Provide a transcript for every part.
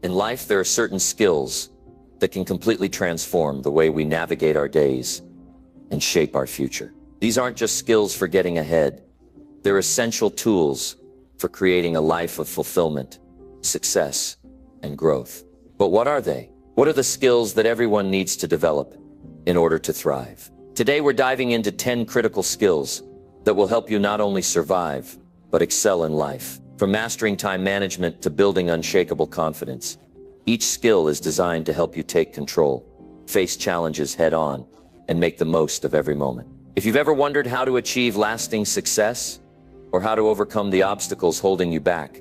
In life, there are certain skills that can completely transform the way we navigate our days and shape our future. These aren't just skills for getting ahead. They're essential tools for creating a life of fulfillment, success, and growth. But what are they? What are the skills that everyone needs to develop in order to thrive? Today, we're diving into 10 critical skills that will help you not only survive, but excel in life. From mastering time management to building unshakable confidence, each skill is designed to help you take control, face challenges head on, and make the most of every moment. If you've ever wondered how to achieve lasting success, or how to overcome the obstacles holding you back,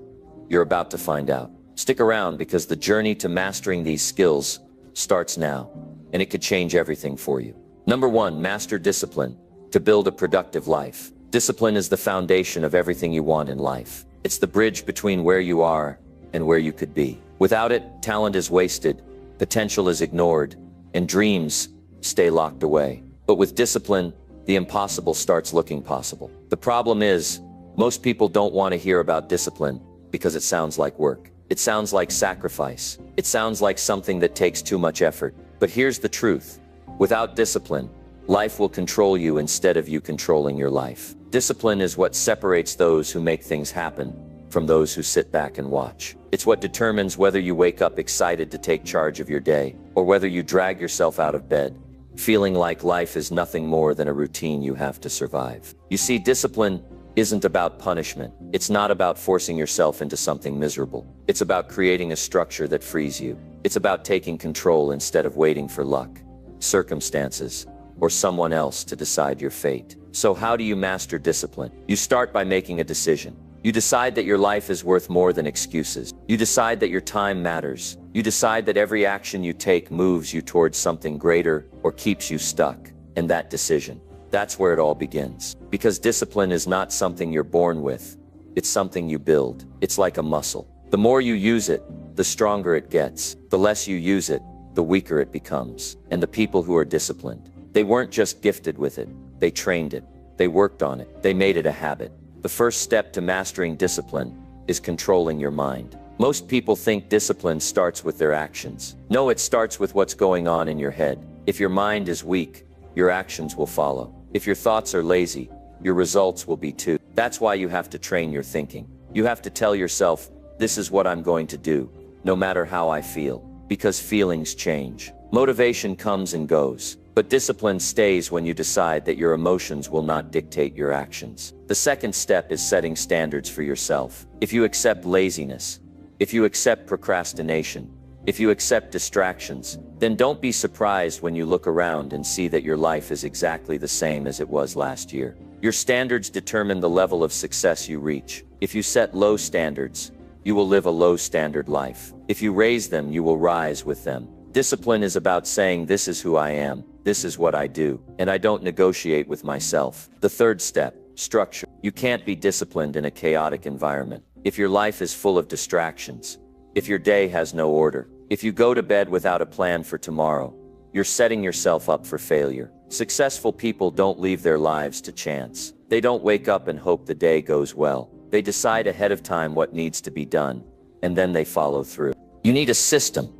you're about to find out. Stick around because the journey to mastering these skills starts now, and it could change everything for you. Number 1, master discipline to build a productive life. Discipline is the foundation of everything you want in life. It's the bridge between where you are and where you could be. Without it, talent is wasted, potential is ignored, and dreams stay locked away. But with discipline, the impossible starts looking possible. The problem is, most people don't want to hear about discipline because it sounds like work. It sounds like sacrifice. It sounds like something that takes too much effort. But here's the truth. Without discipline, life will control you instead of you controlling your life. Discipline is what separates those who make things happen from those who sit back and watch. It's what determines whether you wake up excited to take charge of your day, or whether you drag yourself out of bed, feeling like life is nothing more than a routine you have to survive. You see, discipline isn't about punishment. It's not about forcing yourself into something miserable. It's about creating a structure that frees you. It's about taking control instead of waiting for luck, circumstances, or someone else to decide your fate. So how do you master discipline? You start by making a decision. You decide that your life is worth more than excuses. You decide that your time matters. You decide that every action you take moves you towards something greater or keeps you stuck. And that decision, that's where it all begins. Because discipline is not something you're born with. It's something you build. It's like a muscle. The more you use it, the stronger it gets. The less you use it, the weaker it becomes. And the people who are disciplined, they weren't just gifted with it. They trained it. They worked on it. They made it a habit. The first step to mastering discipline is controlling your mind. Most people think discipline starts with their actions. No, it starts with what's going on in your head. If your mind is weak, your actions will follow. If your thoughts are lazy, your results will be too. That's why you have to train your thinking. You have to tell yourself, this is what I'm going to do, no matter how I feel. Because feelings change. Motivation comes and goes. But discipline stays when you decide that your emotions will not dictate your actions. The second step is setting standards for yourself. If you accept laziness, if you accept procrastination, if you accept distractions, then don't be surprised when you look around and see that your life is exactly the same as it was last year. Your standards determine the level of success you reach. If you set low standards, you will live a low-standard life. If you raise them, you will rise with them. Discipline is about saying, this is who I am, this is what I do, and I don't negotiate with myself. The third step, structure. You can't be disciplined in a chaotic environment. If your life is full of distractions, if your day has no order, if you go to bed without a plan for tomorrow, you're setting yourself up for failure. Successful people don't leave their lives to chance. They don't wake up and hope the day goes well. They decide ahead of time what needs to be done, and then they follow through. You need a system.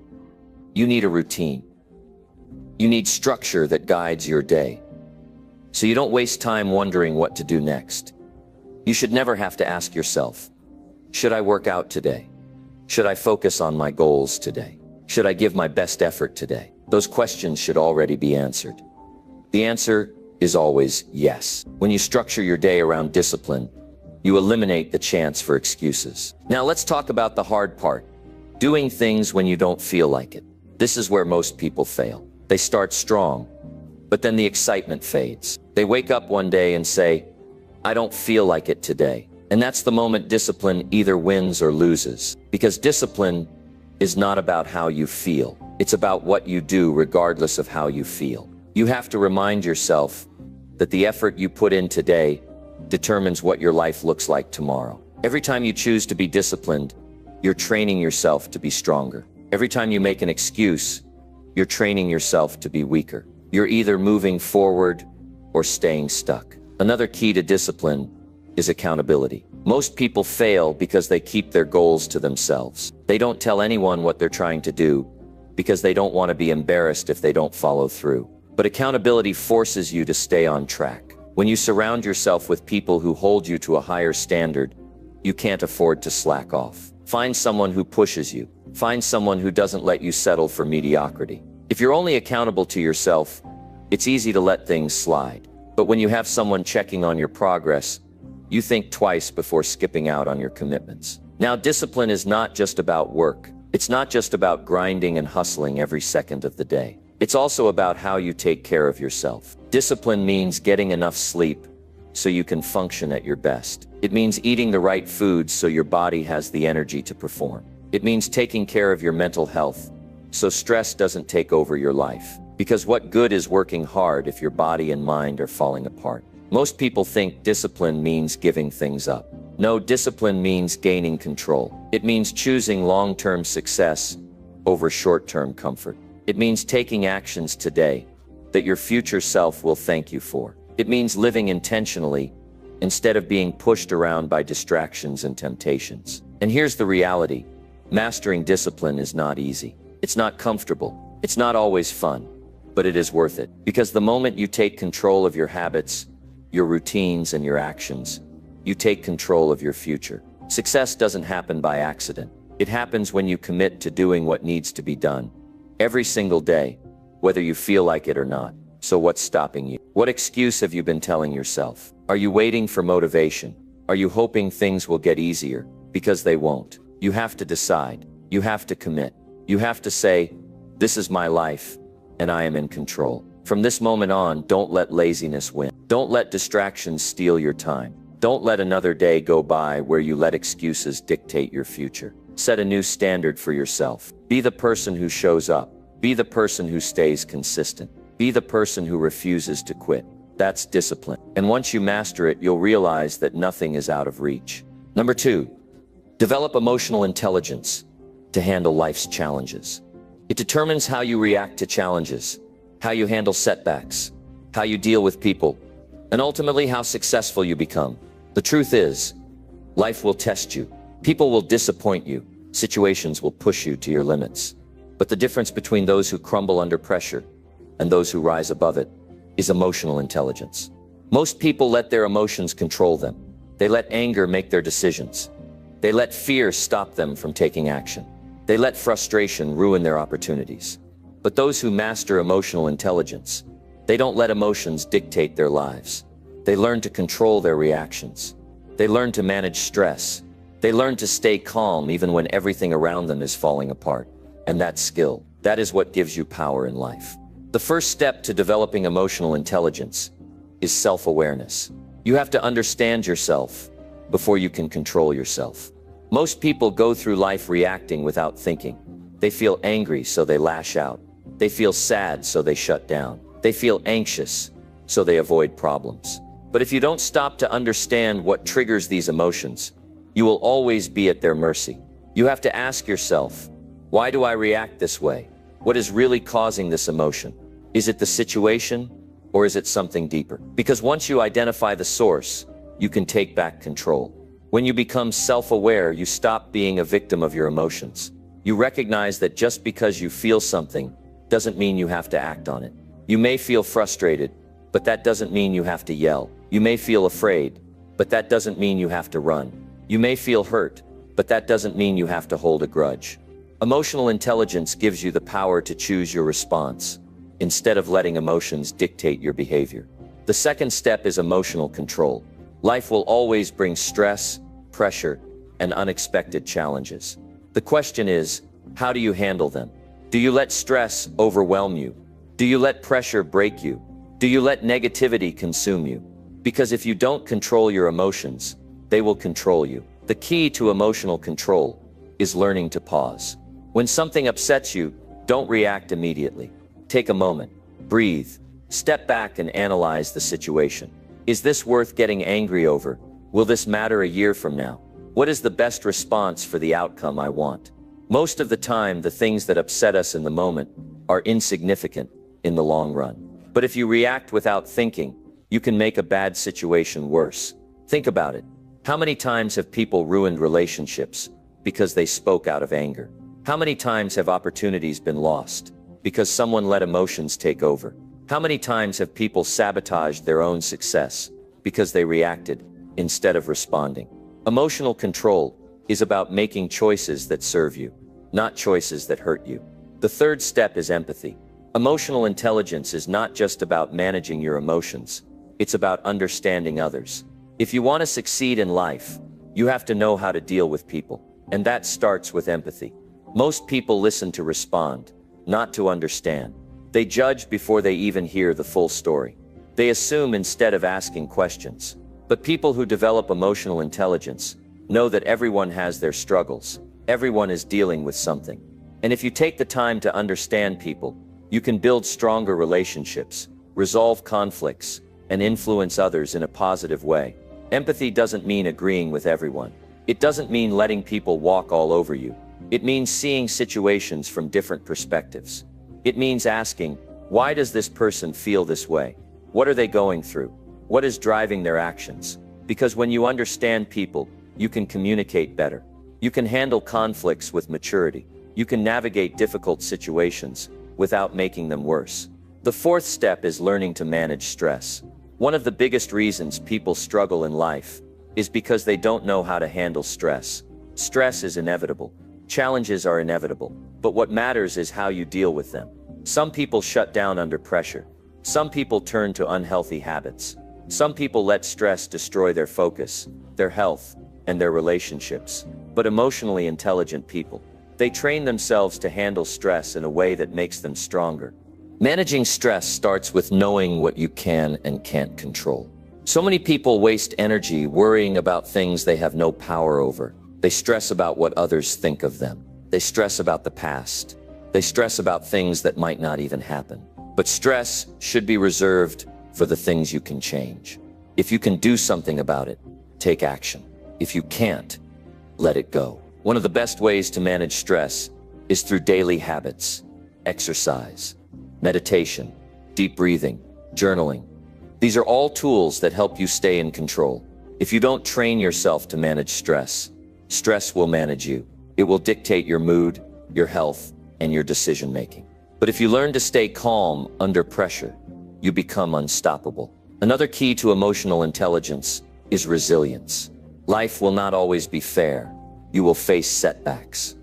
You need a routine. You need structure that guides your day, so you don't waste time wondering what to do next. You should never have to ask yourself, should I work out today? Should I focus on my goals today? Should I give my best effort today? Those questions should already be answered. The answer is always yes. When you structure your day around discipline, you eliminate the chance for excuses. Now let's talk about the hard part, doing things when you don't feel like it. This is where most people fail. They start strong, but then the excitement fades. They wake up one day and say, I don't feel like it today. And that's the moment discipline either wins or loses. Because discipline is not about how you feel. It's about what you do regardless of how you feel. You have to remind yourself that the effort you put in today determines what your life looks like tomorrow. Every time you choose to be disciplined, you're training yourself to be stronger. Every time you make an excuse, you're training yourself to be weaker. You're either moving forward or staying stuck. Another key to discipline is accountability. Most people fail because they keep their goals to themselves. They don't tell anyone what they're trying to do because they don't want to be embarrassed if they don't follow through. But accountability forces you to stay on track. When you surround yourself with people who hold you to a higher standard, you can't afford to slack off. Find someone who pushes you. Find someone who doesn't let you settle for mediocrity. If you're only accountable to yourself, it's easy to let things slide. But when you have someone checking on your progress, you think twice before skipping out on your commitments. Now, discipline is not just about work. It's not just about grinding and hustling every second of the day. It's also about how you take care of yourself. Discipline means getting enough sleep so you can function at your best. It means eating the right foods so your body has the energy to perform. It means taking care of your mental health so stress doesn't take over your life. Because what good is working hard if your body and mind are falling apart? Most people think discipline means giving things up. No, discipline means gaining control. It means choosing long-term success over short-term comfort. It means taking actions today that your future self will thank you for. It means living intentionally instead of being pushed around by distractions and temptations. And here's the reality. Mastering discipline is not easy. It's not comfortable. It's not always fun, but it is worth it. Because the moment you take control of your habits, your routines, and your actions, you take control of your future. Success doesn't happen by accident. It happens when you commit to doing what needs to be done every single day, whether you feel like it or not. So what's stopping you? What excuse have you been telling yourself? Are you waiting for motivation? Are you hoping things will get easier? Because they won't. You have to decide. You have to commit. You have to say, this is my life, and I am in control. From this moment on, don't let laziness win. Don't let distractions steal your time. Don't let another day go by where you let excuses dictate your future. Set a new standard for yourself. Be the person who shows up. Be the person who stays consistent. Be the person who refuses to quit. That's discipline. And once you master it, you'll realize that nothing is out of reach. Number 2, develop emotional intelligence to handle life's challenges. It determines how you react to challenges, how you handle setbacks, how you deal with people, and ultimately how successful you become. The truth is, life will test you. People will disappoint you. Situations will push you to your limits. But the difference between those who crumble under pressure and those who rise above it is emotional intelligence. Most people let their emotions control them. They let anger make their decisions. They let fear stop them from taking action. They let frustration ruin their opportunities. But those who master emotional intelligence, they don't let emotions dictate their lives. They learn to control their reactions. They learn to manage stress. They learn to stay calm even when everything around them is falling apart. And that skill, that is what gives you power in life. The first step to developing emotional intelligence is self-awareness. You have to understand yourself before you can control yourself. Most people go through life reacting without thinking. They feel angry, so they lash out. They feel sad, so they shut down. They feel anxious, so they avoid problems. But if you don't stop to understand what triggers these emotions, you will always be at their mercy. You have to ask yourself, why do I react this way? What is really causing this emotion? Is it the situation, or is it something deeper? Because once you identify the source, you can take back control. When you become self-aware, you stop being a victim of your emotions. You recognize that just because you feel something doesn't mean you have to act on it. You may feel frustrated, but that doesn't mean you have to yell. You may feel afraid, but that doesn't mean you have to run. You may feel hurt, but that doesn't mean you have to hold a grudge. Emotional intelligence gives you the power to choose your response, instead of letting emotions dictate your behavior. The second step is emotional control. Life will always bring stress, pressure, and unexpected challenges. The question is, how do you handle them? Do you let stress overwhelm you? Do you let pressure break you? Do you let negativity consume you? Because if you don't control your emotions, they will control you. The key to emotional control is learning to pause. When something upsets you, don't react immediately. Take a moment, breathe, step back and analyze the situation. Is this worth getting angry over? Will this matter a year from now? What is the best response for the outcome I want? Most of the time, the things that upset us in the moment are insignificant in the long run. But if you react without thinking, you can make a bad situation worse. Think about it. How many times have people ruined relationships because they spoke out of anger? How many times have opportunities been lost because someone let emotions take over? How many times have people sabotaged their own success because they reacted instead of responding? Emotional control is about making choices that serve you, not choices that hurt you. The third step is empathy. Emotional intelligence is not just about managing your emotions, it's about understanding others. If you want to succeed in life, you have to know how to deal with people, and that starts with empathy. Most people listen to respond, not to understand. They judge before they even hear the full story. They assume instead of asking questions. But people who develop emotional intelligence know that everyone has their struggles. Everyone is dealing with something. And if you take the time to understand people, you can build stronger relationships, resolve conflicts, and influence others in a positive way. Empathy doesn't mean agreeing with everyone. It doesn't mean letting people walk all over you. It means seeing situations from different perspectives. It means asking, why does this person feel this way? What are they going through? What is driving their actions? Because when you understand people, you can communicate better. You can handle conflicts with maturity. You can navigate difficult situations without making them worse. The fourth step is learning to manage stress. One of the biggest reasons people struggle in life is because they don't know how to handle stress. Stress is inevitable. Challenges are inevitable. But what matters is how you deal with them. Some people shut down under pressure. Some people turn to unhealthy habits. Some people let stress destroy their focus, their health, and their relationships. But emotionally intelligent people, they train themselves to handle stress in a way that makes them stronger. Managing stress starts with knowing what you can and can't control. So many people waste energy worrying about things they have no power over. They stress about what others think of them. They stress about the past. They stress about things that might not even happen. But stress should be reserved for the things you can change. If you can do something about it, take action. If you can't, let it go. One of the best ways to manage stress is through daily habits, exercise, meditation, deep breathing, journaling. These are all tools that help you stay in control. If you don't train yourself to manage stress, stress will manage you. It will dictate your mood, your health, and your decision-making. But if you learn to stay calm under pressure, you become unstoppable. Another key to emotional intelligence is resilience. Life will not always be fair. You will face setbacks.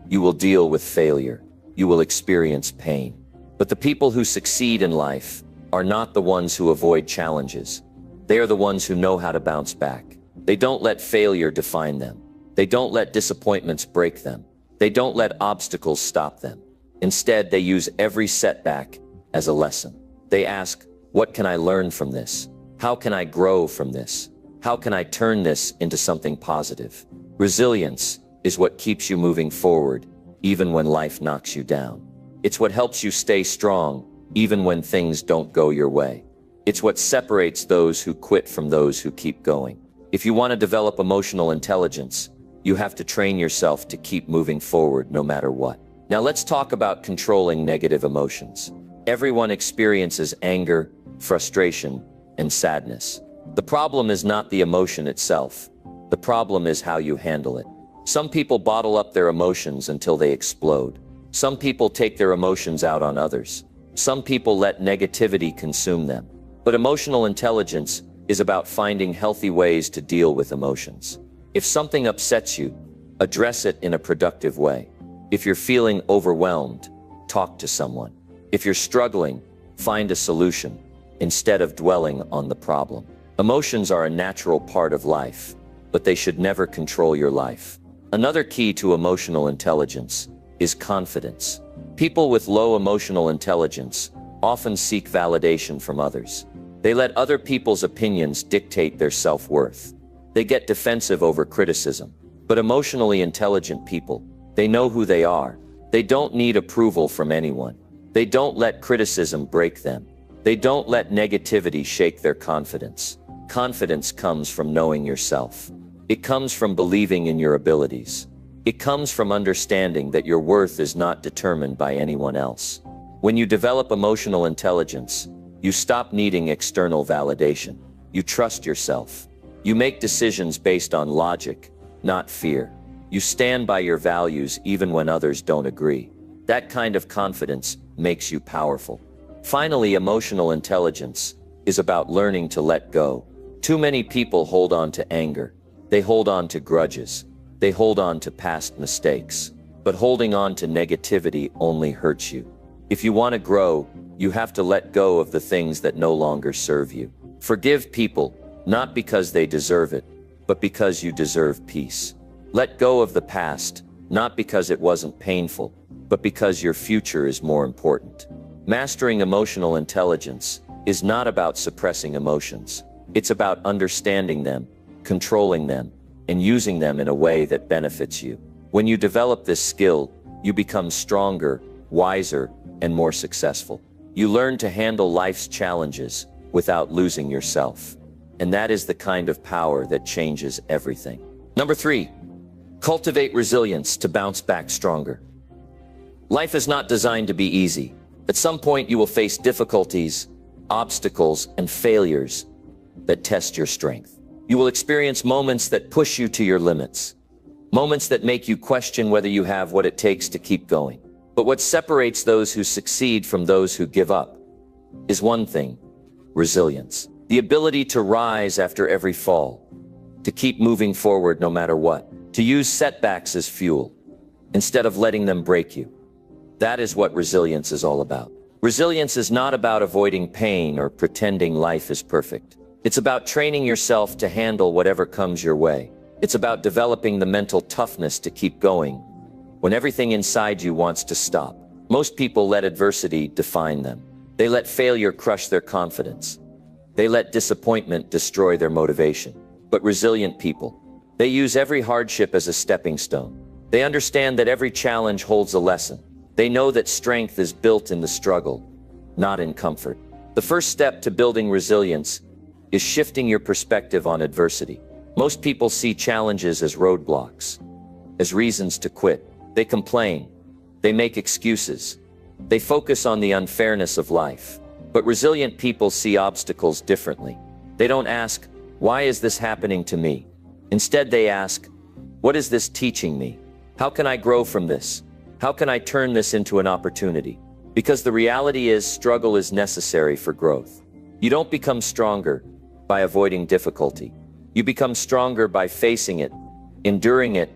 You will deal with failure. You will experience pain. But the people who succeed in life are not the ones who avoid challenges. They are the ones who know how to bounce back. They don't let failure define them. They don't let disappointments break them. They don't let obstacles stop them. Instead, they use every setback as a lesson. They ask, what can I learn from this? How can I grow from this? How can I turn this into something positive? Resilience is what keeps you moving forward, even when life knocks you down. It's what helps you stay strong, even when things don't go your way. It's what separates those who quit from those who keep going. If you want to develop emotional intelligence, you have to train yourself to keep moving forward no matter what. Now let's talk about controlling negative emotions. Everyone experiences anger, frustration, and sadness. The problem is not the emotion itself. The problem is how you handle it. Some people bottle up their emotions until they explode. Some people take their emotions out on others. Some people let negativity consume them. But emotional intelligence is about finding healthy ways to deal with emotions. If something upsets you, address it in a productive way. If you're feeling overwhelmed, talk to someone. If you're struggling, find a solution instead of dwelling on the problem. Emotions are a natural part of life, but they should never control your life. Another key to emotional intelligence is confidence. People with low emotional intelligence often seek validation from others. They let other people's opinions dictate their self-worth. They get defensive over criticism. But emotionally intelligent people, they know who they are. They don't need approval from anyone. They don't let criticism break them. They don't let negativity shake their confidence. Confidence comes from knowing yourself. It comes from believing in your abilities. It comes from understanding that your worth is not determined by anyone else. When you develop emotional intelligence, you stop needing external validation. You trust yourself. You make decisions based on logic, not fear. You stand by your values even when others don't agree. That kind of confidence makes you powerful. Finally, emotional intelligence is about learning to let go. Too many people hold on to anger. They hold on to grudges. They hold on to past mistakes. But holding on to negativity only hurts you. If you want to grow, you have to let go of the things that no longer serve you. Forgive people, not because they deserve it, but because you deserve peace. Let go of the past, not because it wasn't painful, but because your future is more important. Mastering emotional intelligence is not about suppressing emotions. It's about understanding them, controlling them, and using them in a way that benefits you. When you develop this skill, you become stronger, wiser, and more successful. You learn to handle life's challenges without losing yourself. And that is the kind of power that changes everything. Number 3, cultivate resilience to bounce back stronger. Life is not designed to be easy. At some point, you will face difficulties, obstacles, and failures that test your strength. You will experience moments that push you to your limits, moments that make you question whether you have what it takes to keep going. But what separates those who succeed from those who give up is one thing: resilience. The ability to rise after every fall, to keep moving forward no matter what, to use setbacks as fuel instead of letting them break you. That is what resilience is all about. Resilience is not about avoiding pain or pretending life is perfect. It's about training yourself to handle whatever comes your way. It's about developing the mental toughness to keep going when everything inside you wants to stop. Most people let adversity define them. They let failure crush their confidence. They let disappointment destroy their motivation. But resilient people, they use every hardship as a stepping stone. They understand that every challenge holds a lesson. They know that strength is built in the struggle, not in comfort. The first step to building resilience is shifting your perspective on adversity. Most people see challenges as roadblocks, as reasons to quit. They complain. They make excuses. They focus on the unfairness of life. But resilient people see obstacles differently. They don't ask, "Why is this happening to me?" Instead, they ask, "What is this teaching me? How can I grow from this? How can I turn this into an opportunity?" Because the reality is, struggle is necessary for growth. You don't become stronger by avoiding difficulty. You become stronger by facing it, enduring it,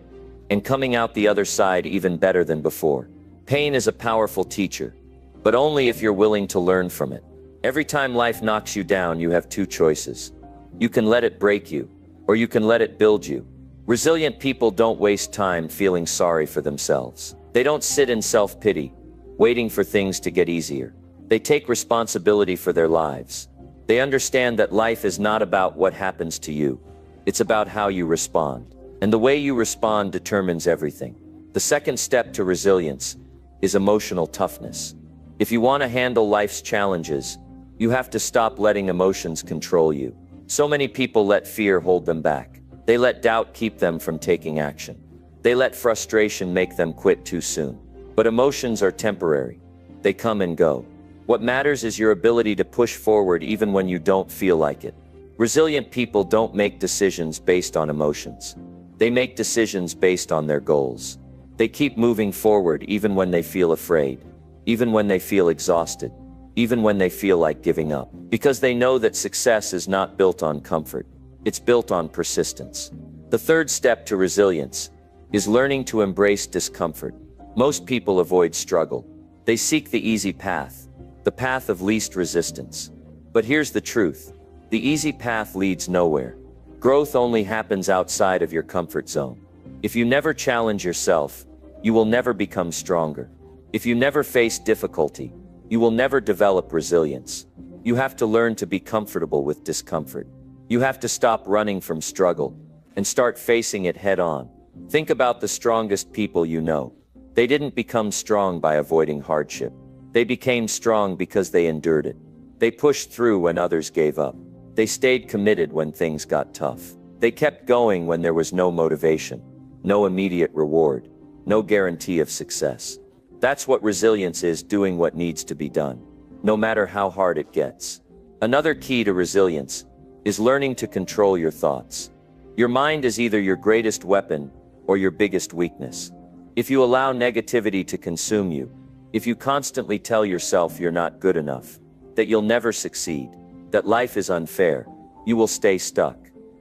and coming out the other side even better than before. Pain is a powerful teacher, but only if you're willing to learn from it. Every time life knocks you down, you have two choices. You can let it break you, or you can let it build you. Resilient people don't waste time feeling sorry for themselves. They don't sit in self-pity, waiting for things to get easier. They take responsibility for their lives. They understand that life is not about what happens to you. It's about how you respond. And the way you respond determines everything. The second step to resilience is emotional toughness. If you want to handle life's challenges, you have to stop letting emotions control you. So many people let fear hold them back. They let doubt keep them from taking action. They let frustration make them quit too soon. But emotions are temporary. They come and go. What matters is your ability to push forward even when you don't feel like it. Resilient people don't make decisions based on emotions. They make decisions based on their goals. They keep moving forward even when they feel afraid, even when they feel exhausted, even when they feel like giving up. Because they know that success is not built on comfort. It's built on persistence. The third step to resilience is learning to embrace discomfort. Most people avoid struggle. They seek the easy path, the path of least resistance. But here's the truth. The easy path leads nowhere. Growth only happens outside of your comfort zone. If you never challenge yourself, you will never become stronger. If you never face difficulty, you will never develop resilience. You have to learn to be comfortable with discomfort. You have to stop running from struggle and start facing it head on. Think about the strongest people you know. They didn't become strong by avoiding hardship. They became strong because they endured it. They pushed through when others gave up. They stayed committed when things got tough. They kept going when there was no motivation, no immediate reward, no guarantee of success. That's what resilience is, doing what needs to be done, no matter how hard it gets. Another key to resilience is learning to control your thoughts. Your mind is either your greatest weapon or your biggest weakness. If you allow negativity to consume you, if you constantly tell yourself you're not good enough, that you'll never succeed, that life is unfair, you will stay stuck.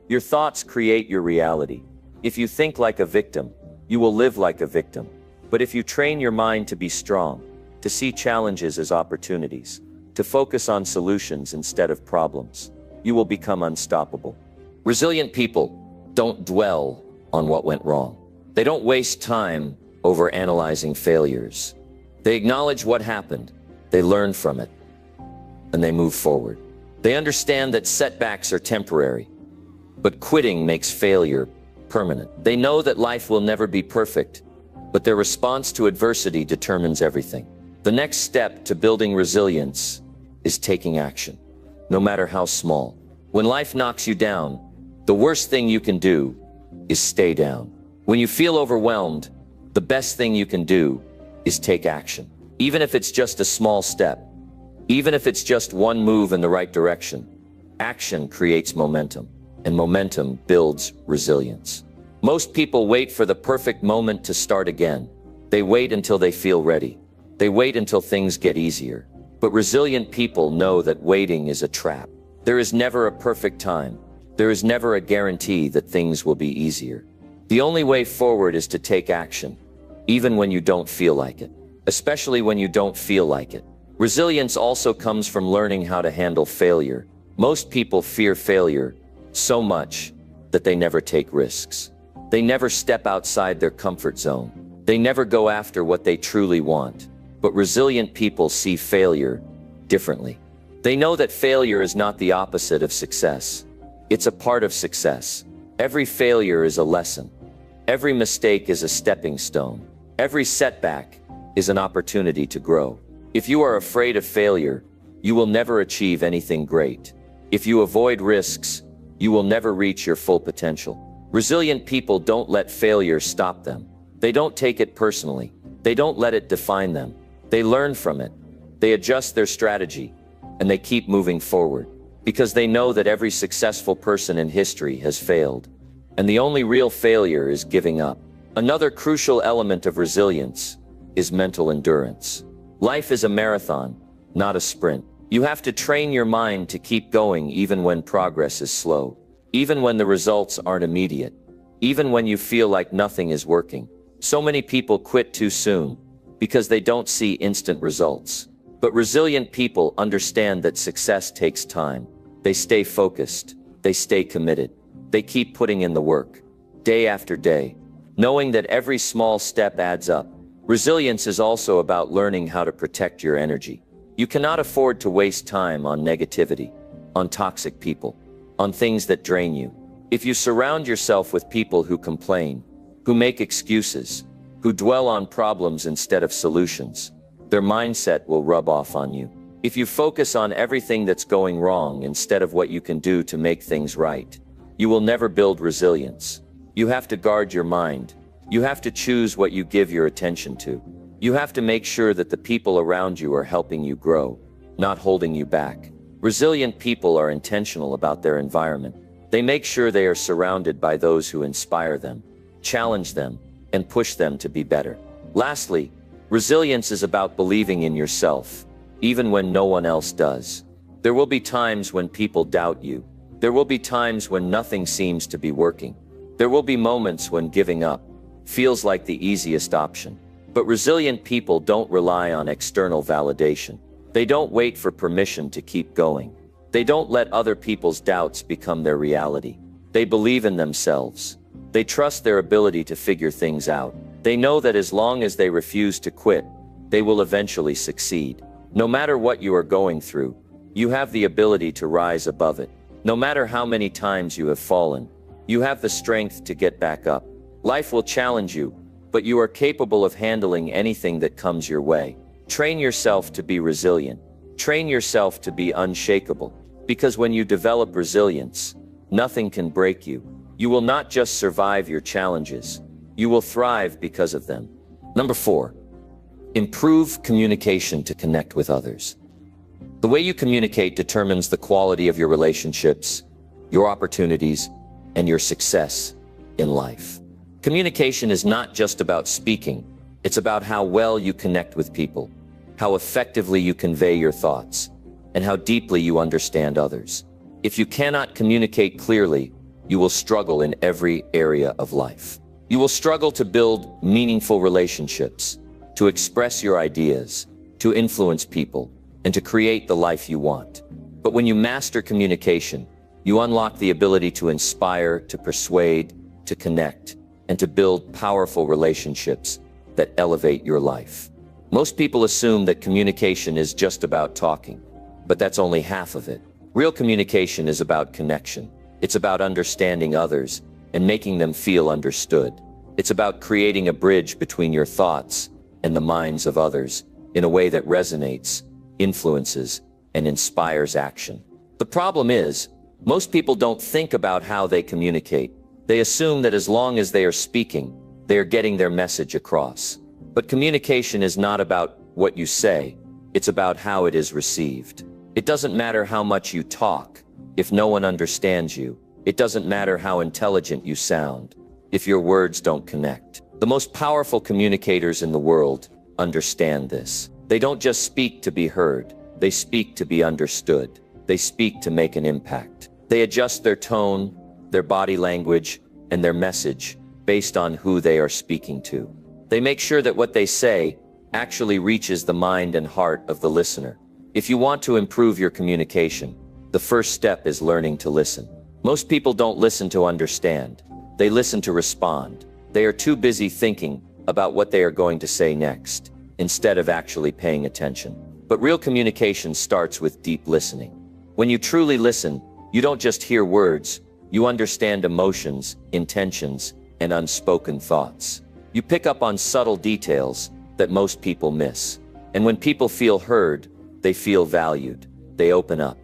Your thoughts create your reality. If you think like a victim, you will live like a victim. But if you train your mind to be strong, to see challenges as opportunities, to focus on solutions instead of problems, you will become unstoppable. Resilient people don't dwell on what went wrong. They don't waste time over analyzing failures. They acknowledge what happened, they learn from it, and they move forward. They understand that setbacks are temporary, but quitting makes failure permanent. They know that life will never be perfect, but their response to adversity determines everything. The next step to building resilience is taking action, no matter how small. When life knocks you down, the worst thing you can do is stay down. When you feel overwhelmed, the best thing you can do is take action. Even if it's just a small step, even if it's just one move in the right direction, action creates momentum, and momentum builds resilience. Most people wait for the perfect moment to start again. They wait until they feel ready. They wait until things get easier. But resilient people know that waiting is a trap. There is never a perfect time. There is never a guarantee that things will be easier. The only way forward is to take action, even when you don't feel like it, especially when you don't feel like it. Resilience also comes from learning how to handle failure. Most people fear failure so much that they never take risks. They never step outside their comfort zone. They never go after what they truly want. But resilient people see failure differently. They know that failure is not the opposite of success. It's a part of success. Every failure is a lesson. Every mistake is a stepping stone. Every setback is an opportunity to grow. If you are afraid of failure, you will never achieve anything great. If you avoid risks, you will never reach your full potential. Resilient people don't let failure stop them. They don't take it personally. They don't let it define them. They learn from it. They adjust their strategy, and they keep moving forward, because they know that every successful person in history has failed, and the only real failure is giving up. Another crucial element of resilience is mental endurance. Life is a marathon, not a sprint. You have to train your mind to keep going even when progress is slow, even when the results aren't immediate, even when you feel like nothing is working. So many people quit too soon because they don't see instant results. But resilient people understand that success takes time. They stay focused. They stay committed. They keep putting in the work, day after day, knowing that every small step adds up. Resilience is also about learning how to protect your energy. You cannot afford to waste time on negativity, on toxic people, on things that drain you. If you surround yourself with people who complain, who make excuses, who dwell on problems instead of solutions, their mindset will rub off on you. If you focus on everything that's going wrong instead of what you can do to make things right, you will never build resilience. You have to guard your mind. You have to choose what you give your attention to. You have to make sure that the people around you are helping you grow, not holding you back. Resilient people are intentional about their environment. They make sure they are surrounded by those who inspire them, challenge them, and push them to be better. Lastly, resilience is about believing in yourself, even when no one else does. There will be times when people doubt you. There will be times when nothing seems to be working. There will be moments when giving up feels like the easiest option. But resilient people don't rely on external validation. They don't wait for permission to keep going. They don't let other people's doubts become their reality. They believe in themselves. They trust their ability to figure things out. They know that as long as they refuse to quit, they will eventually succeed. No matter what you are going through, you have the ability to rise above it. No matter how many times you have fallen, you have the strength to get back up. Life will challenge you, but you are capable of handling anything that comes your way. Train yourself to be resilient. Train yourself to be unshakable. Because when you develop resilience, nothing can break you. You will not just survive your challenges. You will thrive because of them. Number 4, improve communication to connect with others. The way you communicate determines the quality of your relationships your opportunities, and your success in life. Communication is not just about speaking. It's about how well you connect with people, how effectively you convey your thoughts, and how deeply you understand others. If you cannot communicate clearly, you will struggle in every area of life. You will struggle to build meaningful relationships, to express your ideas, to influence people, and to create the life you want. But when you master communication, you unlock the ability to inspire, to persuade, to connect, and to build powerful relationships that elevate your life. Most people assume that communication is just about talking, but that's only half of it. Real communication is about connection. It's about understanding others and making them feel understood. It's about creating a bridge between your thoughts and the minds of others in a way that resonates, influences, and inspires action. The problem is, most people don't think about how they communicate. They assume that as long as they are speaking, they are getting their message across. But communication is not about what you say, it's about how it is received. It doesn't matter how much you talk if no one understands you. It doesn't matter how intelligent you sound if your words don't connect. The most powerful communicators in the world understand this. They don't just speak to be heard, they speak to be understood. They speak to make an impact. They adjust their tone, their body language, and their message based on who they are speaking to. They make sure that what they say actually reaches the mind and heart of the listener. If you want to improve your communication, the first step is learning to listen. Most people don't listen to understand. They listen to respond. They are too busy thinking about what they are going to say next, instead of actually paying attention. But real communication starts with deep listening. When you truly listen, you don't just hear words, you understand emotions, intentions, and unspoken thoughts. You pick up on subtle details that most people miss. And when people feel heard, they feel valued. They open up.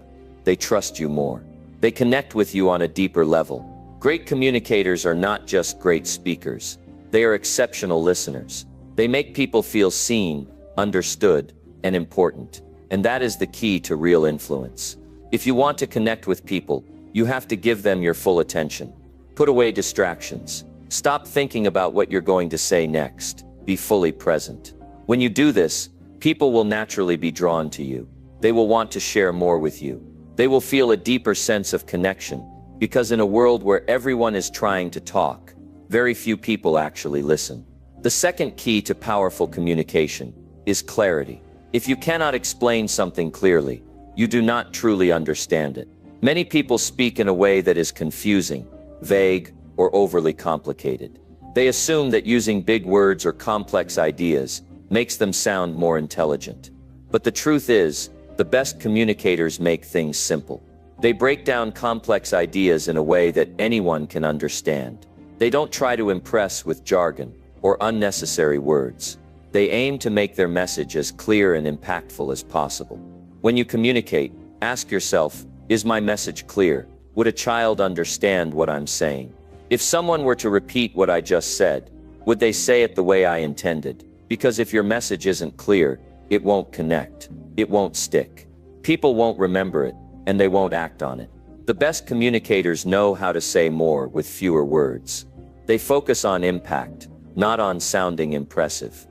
They trust you more. They connect with you on a deeper level. Great communicators are not just great speakers. They are exceptional listeners. They make people feel seen, understood, and important. And that is the key to real influence. If you want to connect with people, you have to give them your full attention. Put away distractions. Stop thinking about what you're going to say next. Be fully present. When you do this, people will naturally be drawn to you. They will want to share more with you. They will feel a deeper sense of connection, because in a world where everyone is trying to talk, very few people actually listen. The second key to powerful communication is clarity. If you cannot explain something clearly, you do not truly understand it. Many people speak in a way that is confusing, vague, or overly complicated. They assume that using big words or complex ideas makes them sound more intelligent. But the truth is, the best communicators make things simple. They break down complex ideas in a way that anyone can understand. They don't try to impress with jargon or unnecessary words. They aim to make their message as clear and impactful as possible. When you communicate, ask yourself, is my message clear? Would a child understand what I'm saying? If someone were to repeat what I just said, would they say it the way I intended? Because if your message isn't clear, it won't connect. It won't stick. People won't remember it, and they won't act on it. The best communicators know how to say more with fewer words. They focus on impact, not on sounding impressive.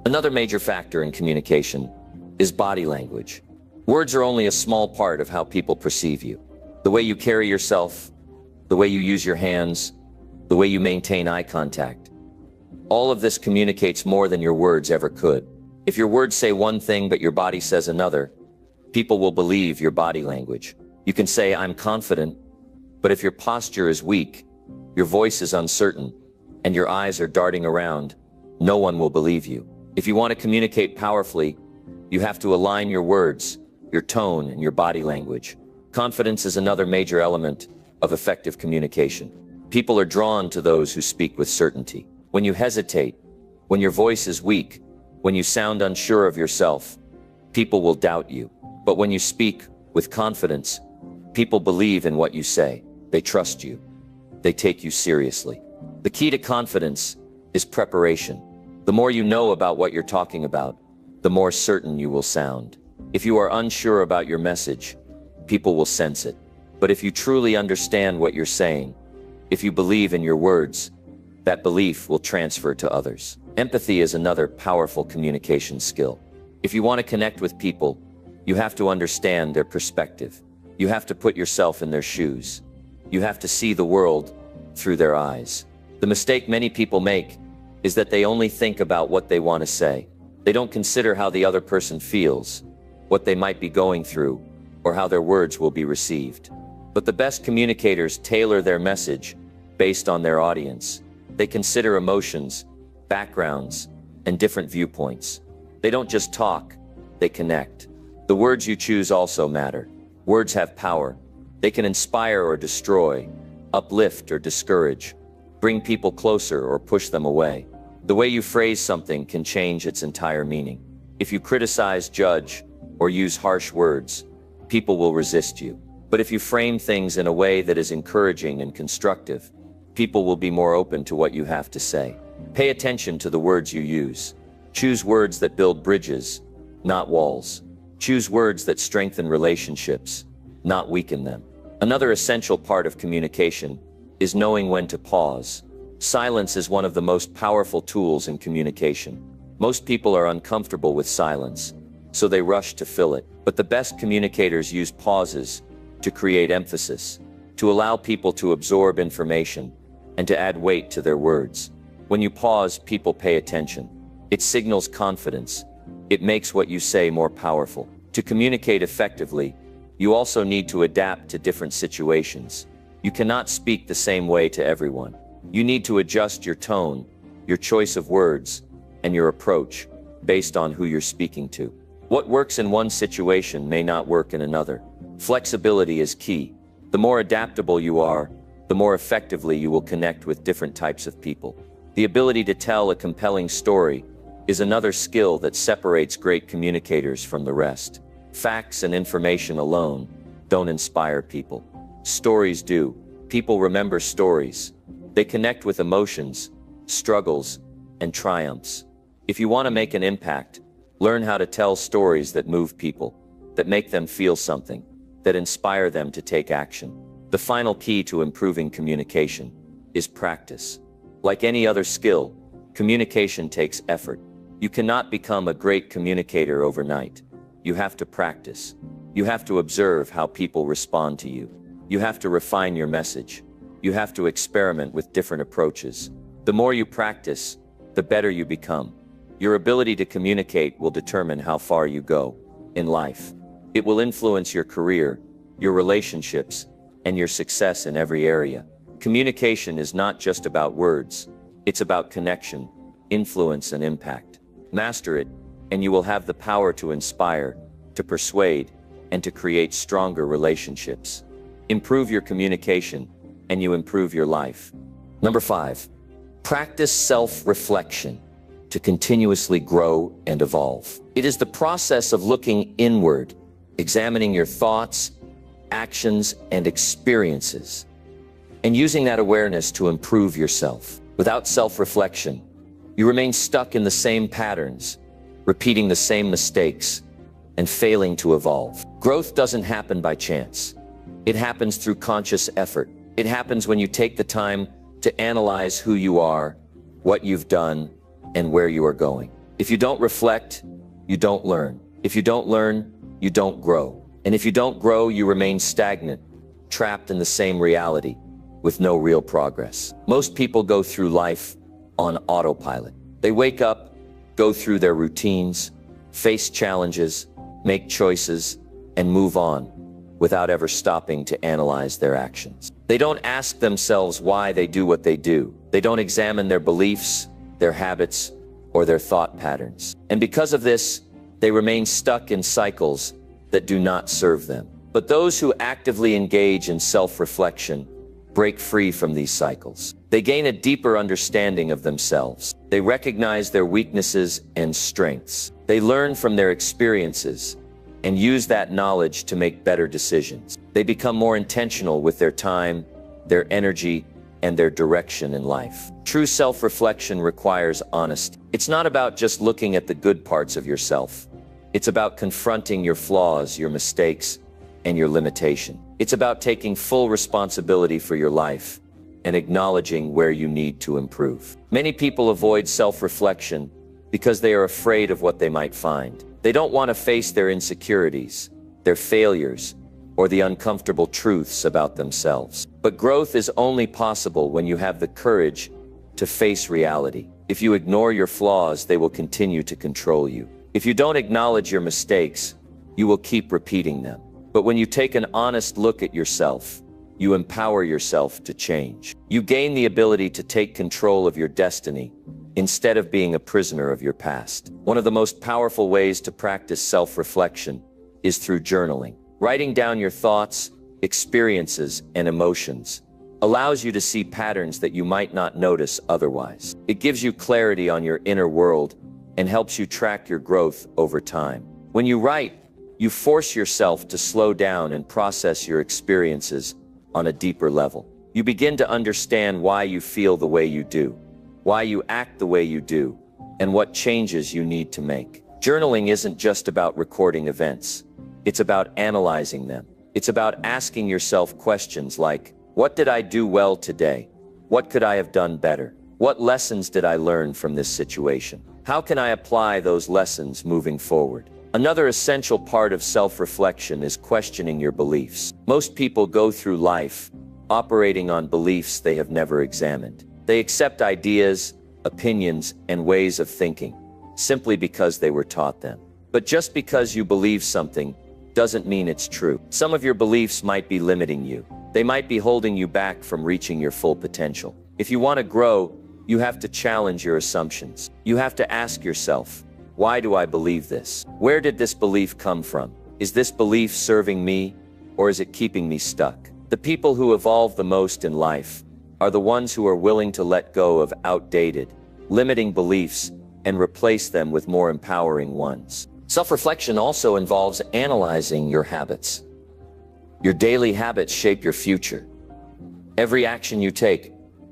Another major factor in communication is body language. Words are only a small part of how people perceive you. The way you carry yourself, the way you use your hands, the way you maintain eye contact. All of this communicates more than your words ever could. If your words say one thing but your body says another, people will believe your body language. You can say, I'm confident, but if your posture is weak, your voice is uncertain, and your eyes are darting around, no one will believe you. If you want to communicate powerfully, you have to align your words, your tone, and your body language. Confidence is another major element of effective communication. People are drawn to those who speak with certainty. When you hesitate, when your voice is weak, when you sound unsure of yourself, people will doubt you. But when you speak with confidence, people believe in what you say. They trust you. They take you seriously. The key to confidence is preparation. The more you know about what you're talking about, the more certain you will sound. If you are unsure about your message, people will sense it. But if you truly understand what you're saying, if you believe in your words, that belief will transfer to others. Empathy is another powerful communication skill. If you want to connect with people, you have to understand their perspective. You have to put yourself in their shoes. You have to see the world through their eyes. The mistake many people make is that they only think about what they want to say. They don't consider how the other person feels, what they might be going through, or how their words will be received. But the best communicators tailor their message based on their audience. They consider emotions, backgrounds, and different viewpoints. They don't just talk, they connect. The words you choose also matter. Words have power. They can inspire or destroy, uplift or discourage, bring people closer or push them away. The way you phrase something can change its entire meaning. If you criticize, judge, or use harsh words, people will resist you. But if you frame things in a way that is encouraging and constructive, people will be more open to what you have to say. Pay attention to the words you use. Choose words that build bridges, not walls. Choose words that strengthen relationships, not weaken them. Another essential part of communication is knowing when to pause. Silence is one of the most powerful tools in communication. Most people are uncomfortable with silence, so they rush to fill it. But the best communicators use pauses to create emphasis, to allow people to absorb information, and to add weight to their words. When you pause, people pay attention. It signals confidence. It makes what you say more powerful. To communicate effectively, you also need to adapt to different situations. You cannot speak the same way to everyone. You need to adjust your tone, your choice of words, and your approach based on who you're speaking to. What works in one situation may not work in another. Flexibility is key. The more adaptable you are, the more effectively you will connect with different types of people. The ability to tell a compelling story is another skill that separates great communicators from the rest. Facts and information alone don't inspire people. Stories do. People remember stories. They connect with emotions, struggles, and triumphs. If you want to make an impact, learn how to tell stories that move people, that make them feel something, that inspire them to take action. The final key to improving communication is practice. Like any other skill, communication takes effort. You cannot become a great communicator overnight. You have to practice. You have to observe how people respond to you. You have to refine your message. You have to experiment with different approaches. The more you practice, the better you become. Your ability to communicate will determine how far you go in life. It will influence your career, your relationships, and your success in every area. Communication is not just about words. It's about connection, influence, and impact. Master it, and you will have the power to inspire, to persuade, and to create stronger relationships. Improve your communication, and you improve your life. Number 5, practice self-reflection to continuously grow and evolve. It is the process of looking inward, examining your thoughts, actions, and experiences, and using that awareness to improve yourself. Without self-reflection, you remain stuck in the same patterns, repeating the same mistakes, and failing to evolve. Growth doesn't happen by chance. It happens through conscious effort. It happens when you take the time to analyze who you are, what you've done, and where you are going. If you don't reflect, you don't learn. If you don't learn, you don't grow. And if you don't grow, you remain stagnant, trapped in the same reality, with no real progress. Most people go through life on autopilot. They wake up, go through their routines, face challenges, make choices, and move on without ever stopping to analyze their actions. They don't ask themselves why they do what they do. They don't examine their beliefs, their habits, or their thought patterns. And because of this, they remain stuck in cycles that do not serve them. But those who actively engage in self-reflection break free from these cycles. They gain a deeper understanding of themselves. They recognize their weaknesses and strengths. They learn from their experiences and use that knowledge to make better decisions. They become more intentional with their time, their energy, and their direction in life. True self-reflection requires honesty. It's not about just looking at the good parts of yourself. It's about confronting your flaws, your mistakes, and your limitation. It's about taking full responsibility for your life and acknowledging where you need to improve. Many people avoid self-reflection because they are afraid of what they might find. They don't want to face their insecurities, their failures, or the uncomfortable truths about themselves. But growth is only possible when you have the courage to face reality. If you ignore your flaws, they will continue to control you. If you don't acknowledge your mistakes, you will keep repeating them. But when you take an honest look at yourself, you empower yourself to change. You gain the ability to take control of your destiny instead of being a prisoner of your past. One of the most powerful ways to practice self-reflection is through journaling. Writing down your thoughts, experiences, and emotions allows you to see patterns that you might not notice otherwise. It gives you clarity on your inner world and helps you track your growth over time. When you write, you force yourself to slow down and process your experiences on a deeper level. You begin to understand why you feel the way you do, why you act the way you do, and what changes you need to make. Journaling isn't just about recording events. It's about analyzing them. It's about asking yourself questions like, what did I do well today? What could I have done better? What lessons did I learn from this situation? How can I apply those lessons moving forward? Another essential part of self-reflection is questioning your beliefs. Most people go through life operating on beliefs they have never examined. They accept ideas, opinions, and ways of thinking simply because they were taught them. But just because you believe something doesn't mean it's true. Some of your beliefs might be limiting you. They might be holding you back from reaching your full potential. If you want to grow, you have to challenge your assumptions. You have to ask yourself, why do I believe this? Where did this belief come from? Is this belief serving me, or is it keeping me stuck? The people who evolve the most in life are the ones who are willing to let go of outdated, limiting beliefs and replace them with more empowering ones. Self-reflection also involves analyzing your habits. Your daily habits shape your future. Every action you take,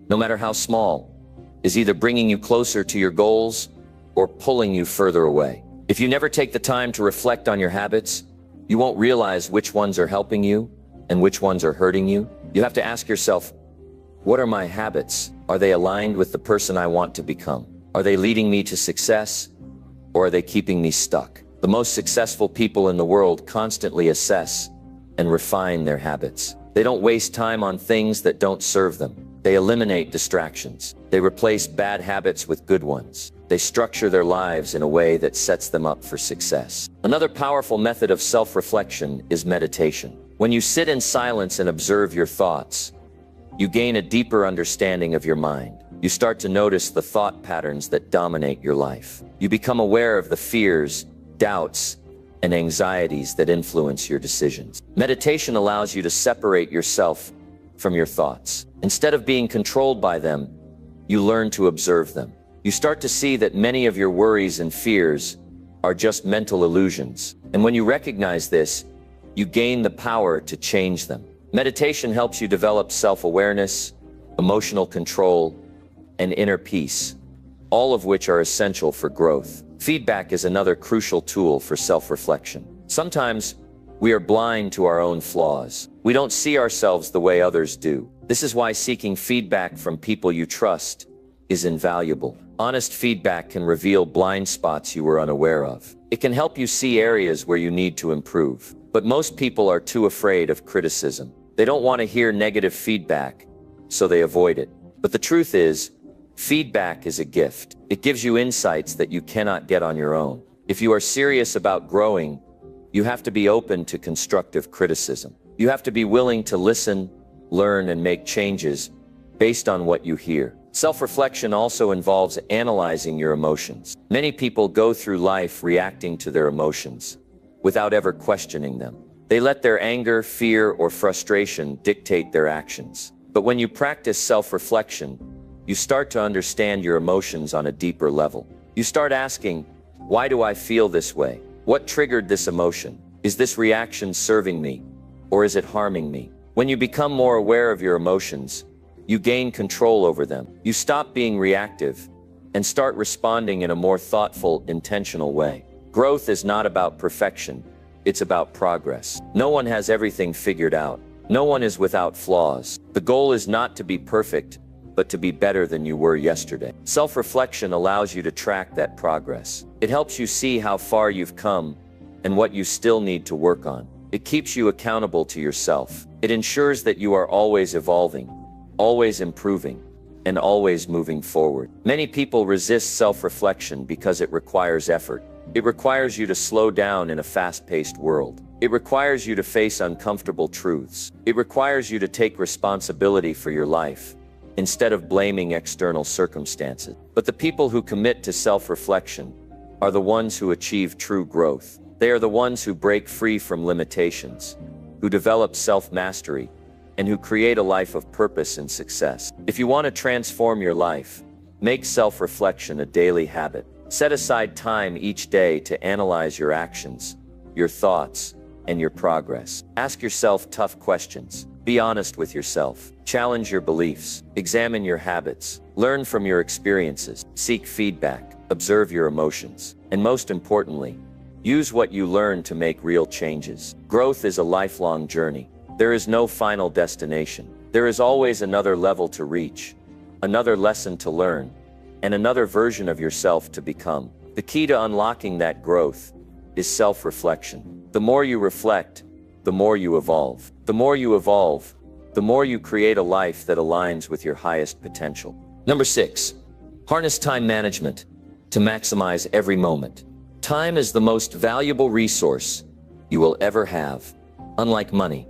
no matter how small, is either bringing you closer to your goals or pulling you further away. If you never take the time to reflect on your habits, you won't realize which ones are helping you and which ones are hurting you. You have to ask yourself, what are my habits? Are they aligned with the person I want to become? Are they leading me to success, or are they keeping me stuck? The most successful people in the world constantly assess and refine their habits. They don't waste time on things that don't serve them. They eliminate distractions. They replace bad habits with good ones. They structure their lives in a way that sets them up for success. Another powerful method of self-reflection is meditation. When you sit in silence and observe your thoughts, you gain a deeper understanding of your mind. You start to notice the thought patterns that dominate your life. You become aware of the fears, doubts, and anxieties that influence your decisions. Meditation allows you to separate yourself from your thoughts. Instead of being controlled by them, you learn to observe them. You start to see that many of your worries and fears are just mental illusions. And when you recognize this, you gain the power to change them. Meditation helps you develop self-awareness, emotional control, and inner peace, all of which are essential for growth. Feedback is another crucial tool for self-reflection. Sometimes we are blind to our own flaws. We don't see ourselves the way others do. This is why seeking feedback from people you trust is invaluable. Honest feedback can reveal blind spots you were unaware of. It can help you see areas where you need to improve. But most people are too afraid of criticism. They don't want to hear negative feedback, so they avoid it. But the truth is, feedback is a gift. It gives you insights that you cannot get on your own. If you are serious about growing, you have to be open to constructive criticism. You have to be willing to listen, learn, and make changes based on what you hear. Self-reflection also involves analyzing your emotions. Many people go through life reacting to their emotions without ever questioning them. They let their anger, fear, or frustration dictate their actions. But when you practice self-reflection, you start to understand your emotions on a deeper level. You start asking, why do I feel this way? What triggered this emotion? Is this reaction serving me, or is it harming me? When you become more aware of your emotions, you gain control over them. You stop being reactive and start responding in a more thoughtful, intentional way. Growth is not about perfection, it's about progress. No one has everything figured out, No one is without flaws. The goal is not to be perfect, but to be better than you were yesterday. Self-reflection allows you to track that progress. It helps you see how far you've come and what you still need to work on. It keeps you accountable to yourself. It ensures that you are always evolving, always improving, and always moving forward. Many people resist self-reflection because it requires effort. It requires you to slow down in a fast-paced world. It requires you to face uncomfortable truths. It requires you to take responsibility for your life, instead of blaming external circumstances. But the people who commit to self-reflection are the ones who achieve true growth. They are the ones who break free from limitations, who develop self-mastery, and who create a life of purpose and success. If you want to transform your life, make self-reflection a daily habit. Set aside time each day to analyze your actions, your thoughts, and your progress. Ask yourself tough questions. Be honest with yourself. Challenge your beliefs. Examine your habits. Learn from your experiences. Seek feedback. Observe your emotions. And most importantly, use what you learn to make real changes. Growth is a lifelong journey. There is no final destination. There is always another level to reach, another lesson to learn, and another version of yourself to become. The key to unlocking that growth is self-reflection. The more you reflect, the more you evolve. The more you evolve, the more you create a life that aligns with your highest potential. Number 6, harness time management to maximize every moment. Time is the most valuable resource you will ever have. Unlike money,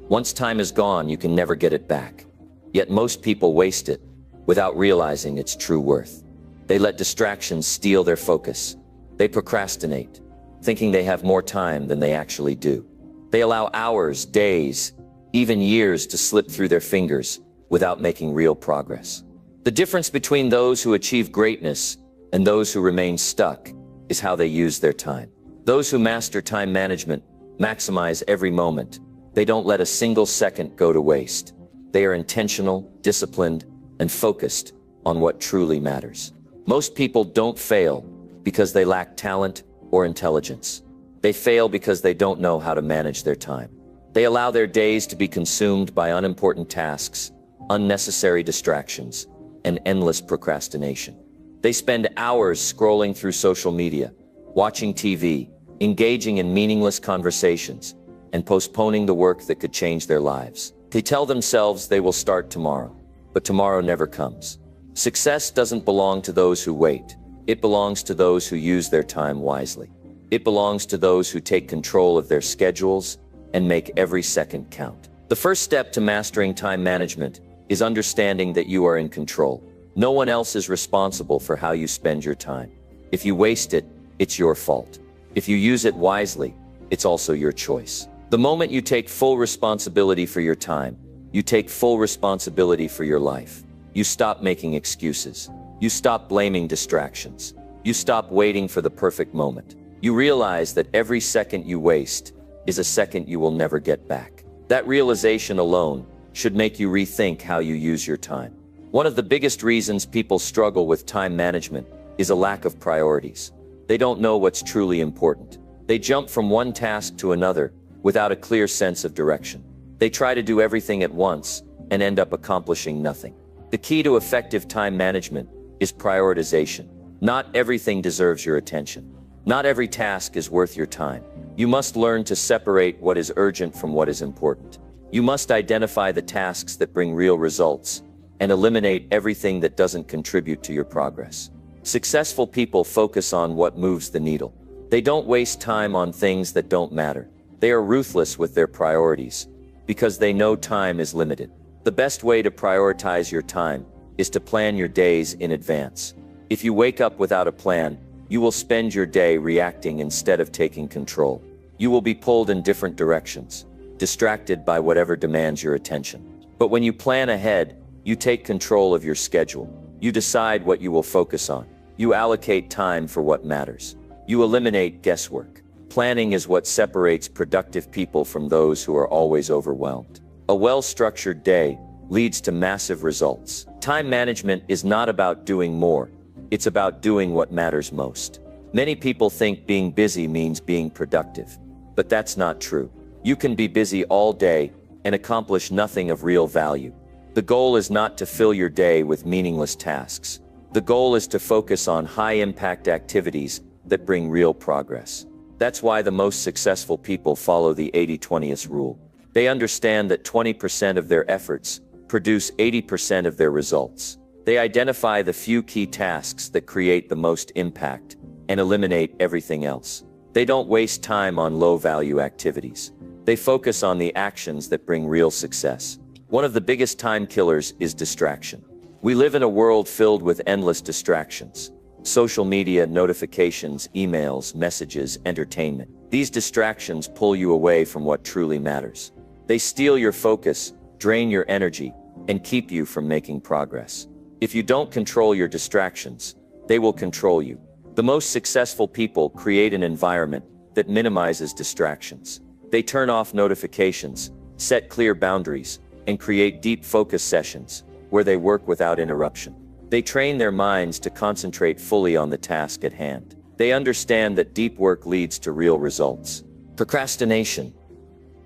once time is gone, you can never get it back. Yet most people waste it without realizing its true worth. They let distractions steal their focus. They procrastinate, thinking they have more time than they actually do. They allow hours, days, even years to slip through their fingers without making real progress. The difference between those who achieve greatness and those who remain stuck is how they use their time. Those who master time management maximize every moment. They don't let a single second go to waste. They are intentional, disciplined, and focused on what truly matters. Most people don't fail because they lack talent or intelligence. They fail because they don't know how to manage their time. They allow their days to be consumed by unimportant tasks, unnecessary distractions, and endless procrastination. They spend hours scrolling through social media, watching TV, engaging in meaningless conversations, and postponing the work that could change their lives. They tell themselves they will start tomorrow, but tomorrow never comes. Success doesn't belong to those who wait. It belongs to those who use their time wisely. It belongs to those who take control of their schedules and make every second count. The first step to mastering time management is understanding that you are in control. No one else is responsible for how you spend your time. If you waste it, it's your fault. If you use it wisely, it's also your choice. The moment you take full responsibility for your time, you take full responsibility for your life. You stop making excuses. You stop blaming distractions. You stop waiting for the perfect moment. You realize that every second you waste is a second you will never get back. That realization alone should make you rethink how you use your time. One of the biggest reasons people struggle with time management is a lack of priorities. They don't know what's truly important. They jump from one task to another without a clear sense of direction. They try to do everything at once and end up accomplishing nothing. The key to effective time management is prioritization. Not everything deserves your attention. Not every task is worth your time. You must learn to separate what is urgent from what is important. You must identify the tasks that bring real results and eliminate everything that doesn't contribute to your progress. Successful people focus on what moves the needle. They don't waste time on things that don't matter. They are ruthless with their priorities because they know time is limited. The best way to prioritize your time is to plan your days in advance. If you wake up without a plan, you will spend your day reacting instead of taking control. You will be pulled in different directions, distracted by whatever demands your attention. But when you plan ahead, you take control of your schedule. You decide what you will focus on. You allocate time for what matters. You eliminate guesswork. Planning is what separates productive people from those who are always overwhelmed. A well-structured day leads to massive results. Time management is not about doing more. It's about doing what matters most. Many people think being busy means being productive, but that's not true. You can be busy all day and accomplish nothing of real value. The goal is not to fill your day with meaningless tasks. The goal is to focus on high-impact activities that bring real progress. That's why the most successful people follow the 80-20 rule. They understand that 20% of their efforts produce 80% of their results. They identify the few key tasks that create the most impact and eliminate everything else. They don't waste time on low-value activities. They focus on the actions that bring real success. One of the biggest time killers is distraction. We live in a world filled with endless distractions. Social media, notifications, emails, messages, entertainment. These distractions pull you away from what truly matters. They steal your focus, drain your energy, and keep you from making progress. If you don't control your distractions, they will control you. The most successful people create an environment that minimizes distractions. They turn off notifications, set clear boundaries, and create deep focus sessions where they work without interruption. They train their minds to concentrate fully on the task at hand. They understand that deep work leads to real results. Procrastination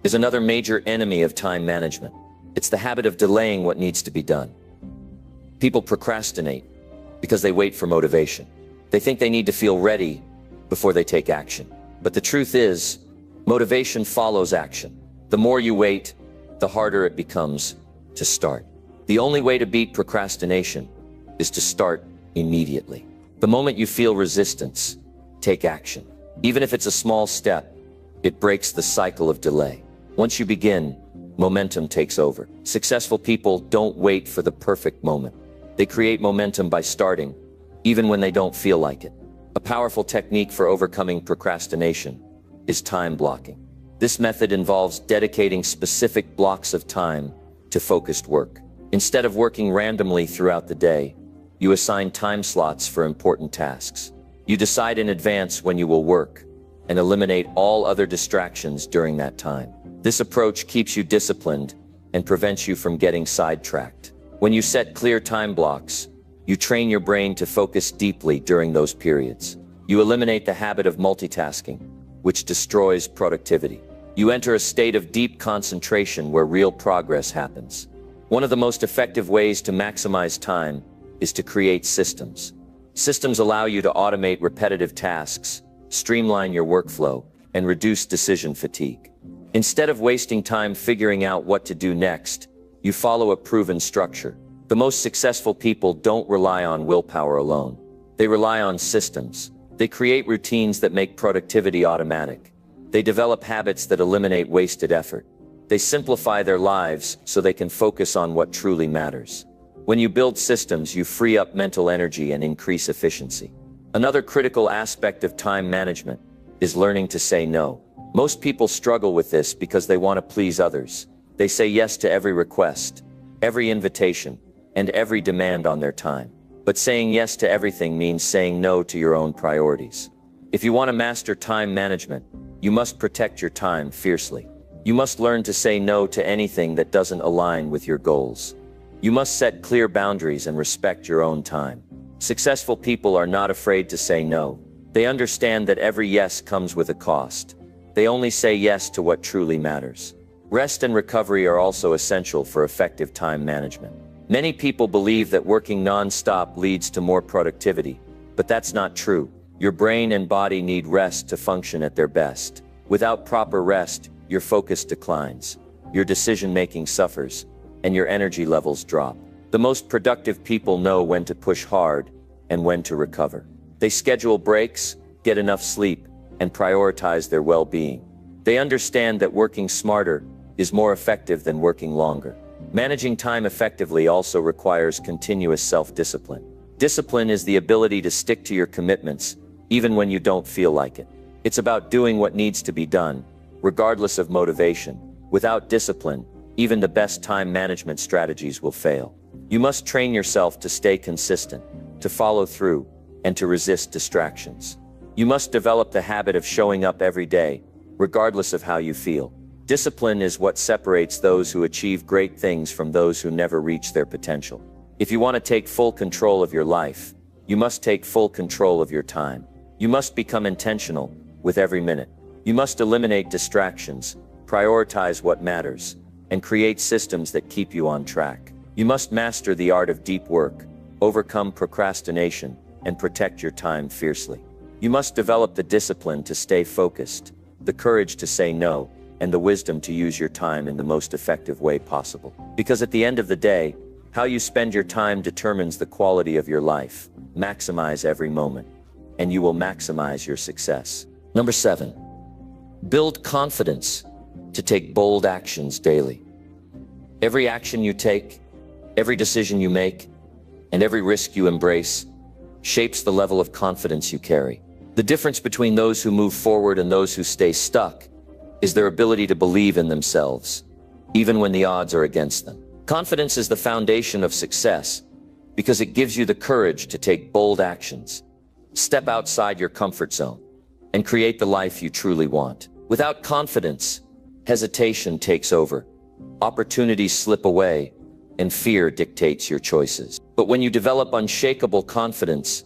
is another major enemy of time management. It's the habit of delaying what needs to be done. People procrastinate because they wait for motivation. They think they need to feel ready before they take action. But the truth is, motivation follows action. The more you wait, the harder it becomes to start. The only way to beat procrastination is to start immediately. The moment you feel resistance, take action. Even if it's a small step, it breaks the cycle of delay. Once you begin, momentum takes over. Successful people don't wait for the perfect moment. They create momentum by starting, even when they don't feel like it. A powerful technique for overcoming procrastination is time blocking. This method involves dedicating specific blocks of time to focused work. Instead of working randomly throughout the day, you assign time slots for important tasks. You decide in advance when you will work and eliminate all other distractions during that time. This approach keeps you disciplined and prevents you from getting sidetracked. When you set clear time blocks, you train your brain to focus deeply during those periods. You eliminate the habit of multitasking, which destroys productivity. You enter a state of deep concentration where real progress happens. One of the most effective ways to maximize time is to create systems. Systems allow you to automate repetitive tasks, streamline your workflow, and reduce decision fatigue. Instead of wasting time figuring out what to do next, you follow a proven structure. The most successful people don't rely on willpower alone. They rely on systems. They create routines that make productivity automatic. They develop habits that eliminate wasted effort. They simplify their lives so they can focus on what truly matters. When you build systems, you free up mental energy and increase efficiency. Another critical aspect of time management is learning to say no. Most people struggle with this because they want to please others. They say yes to every request, every invitation, and every demand on their time. But saying yes to everything means saying no to your own priorities. If you want to master time management, you must protect your time fiercely. You must learn to say no to anything that doesn't align with your goals. You must set clear boundaries and respect your own time. Successful people are not afraid to say no. They understand that every yes comes with a cost. They only say yes to what truly matters. Rest and recovery are also essential for effective time management. Many people believe that working non-stop leads to more productivity, but that's not true. Your brain and body need rest to function at their best. Without proper rest, your focus declines, your decision-making suffers, and your energy levels drop. The most productive people know when to push hard and when to recover. They schedule breaks, get enough sleep, and prioritize their well-being. They understand that working smarter is more effective than working longer. Managing time effectively also requires continuous self-discipline. Discipline is the ability to stick to your commitments, even when you don't feel like it. It's about doing what needs to be done, regardless of motivation. Without discipline, even the best time management strategies will fail. You must train yourself to stay consistent, to follow through, and to resist distractions. You must develop the habit of showing up every day, regardless of how you feel. Discipline is what separates those who achieve great things from those who never reach their potential. If you want to take full control of your life, you must take full control of your time. You must become intentional with every minute. You must eliminate distractions, prioritize what matters, and create systems that keep you on track. You must master the art of deep work, overcome procrastination, and protect your time fiercely. You must develop the discipline to stay focused, the courage to say no, and the wisdom to use your time in the most effective way possible. Because at the end of the day, how you spend your time determines the quality of your life. Maximize every moment, and you will maximize your success. Number 7, build confidence to take bold actions daily. Every action you take, every decision you make, and every risk you embrace shapes the level of confidence you carry. The difference between those who move forward and those who stay stuck is their ability to believe in themselves, even when the odds are against them. Confidence is the foundation of success because it gives you the courage to take bold actions, step outside your comfort zone, and create the life you truly want. Without confidence, hesitation takes over, opportunities slip away, and fear dictates your choices. But when you develop unshakable confidence,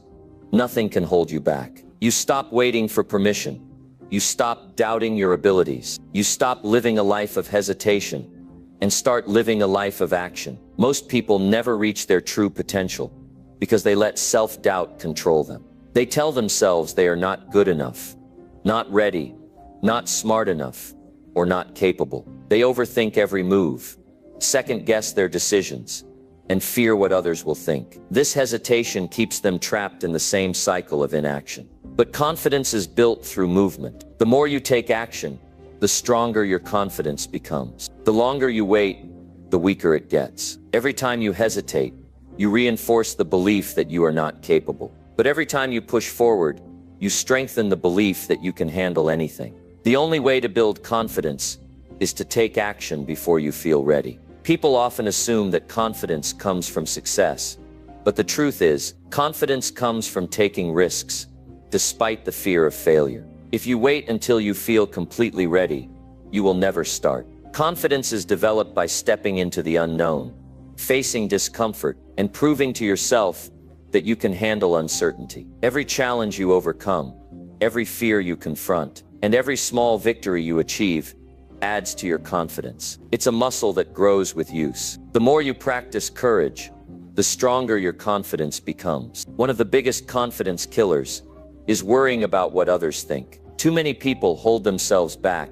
nothing can hold you back. You stop waiting for permission. You stop doubting your abilities. You stop living a life of hesitation and start living a life of action. Most people never reach their true potential because they let self-doubt control them. They tell themselves they are not good enough, not ready, not smart enough, or not capable. They overthink every move, second-guess their decisions, and fear what others will think. This hesitation keeps them trapped in the same cycle of inaction. But confidence is built through movement. The more you take action, the stronger your confidence becomes. The longer you wait, the weaker it gets. Every time you hesitate, you reinforce the belief that you are not capable. But every time you push forward, you strengthen the belief that you can handle anything. The only way to build confidence is to take action before you feel ready. People often assume that confidence comes from success, but the truth is, confidence comes from taking risks, despite the fear of failure. If you wait until you feel completely ready, you will never start. Confidence is developed by stepping into the unknown, facing discomfort, and proving to yourself that you can handle uncertainty. Every challenge you overcome, every fear you confront, and every small victory you achieve adds to your confidence. It's a muscle that grows with use. The more you practice courage, the stronger your confidence becomes. One of the biggest confidence killers is worrying about what others think. Too many people hold themselves back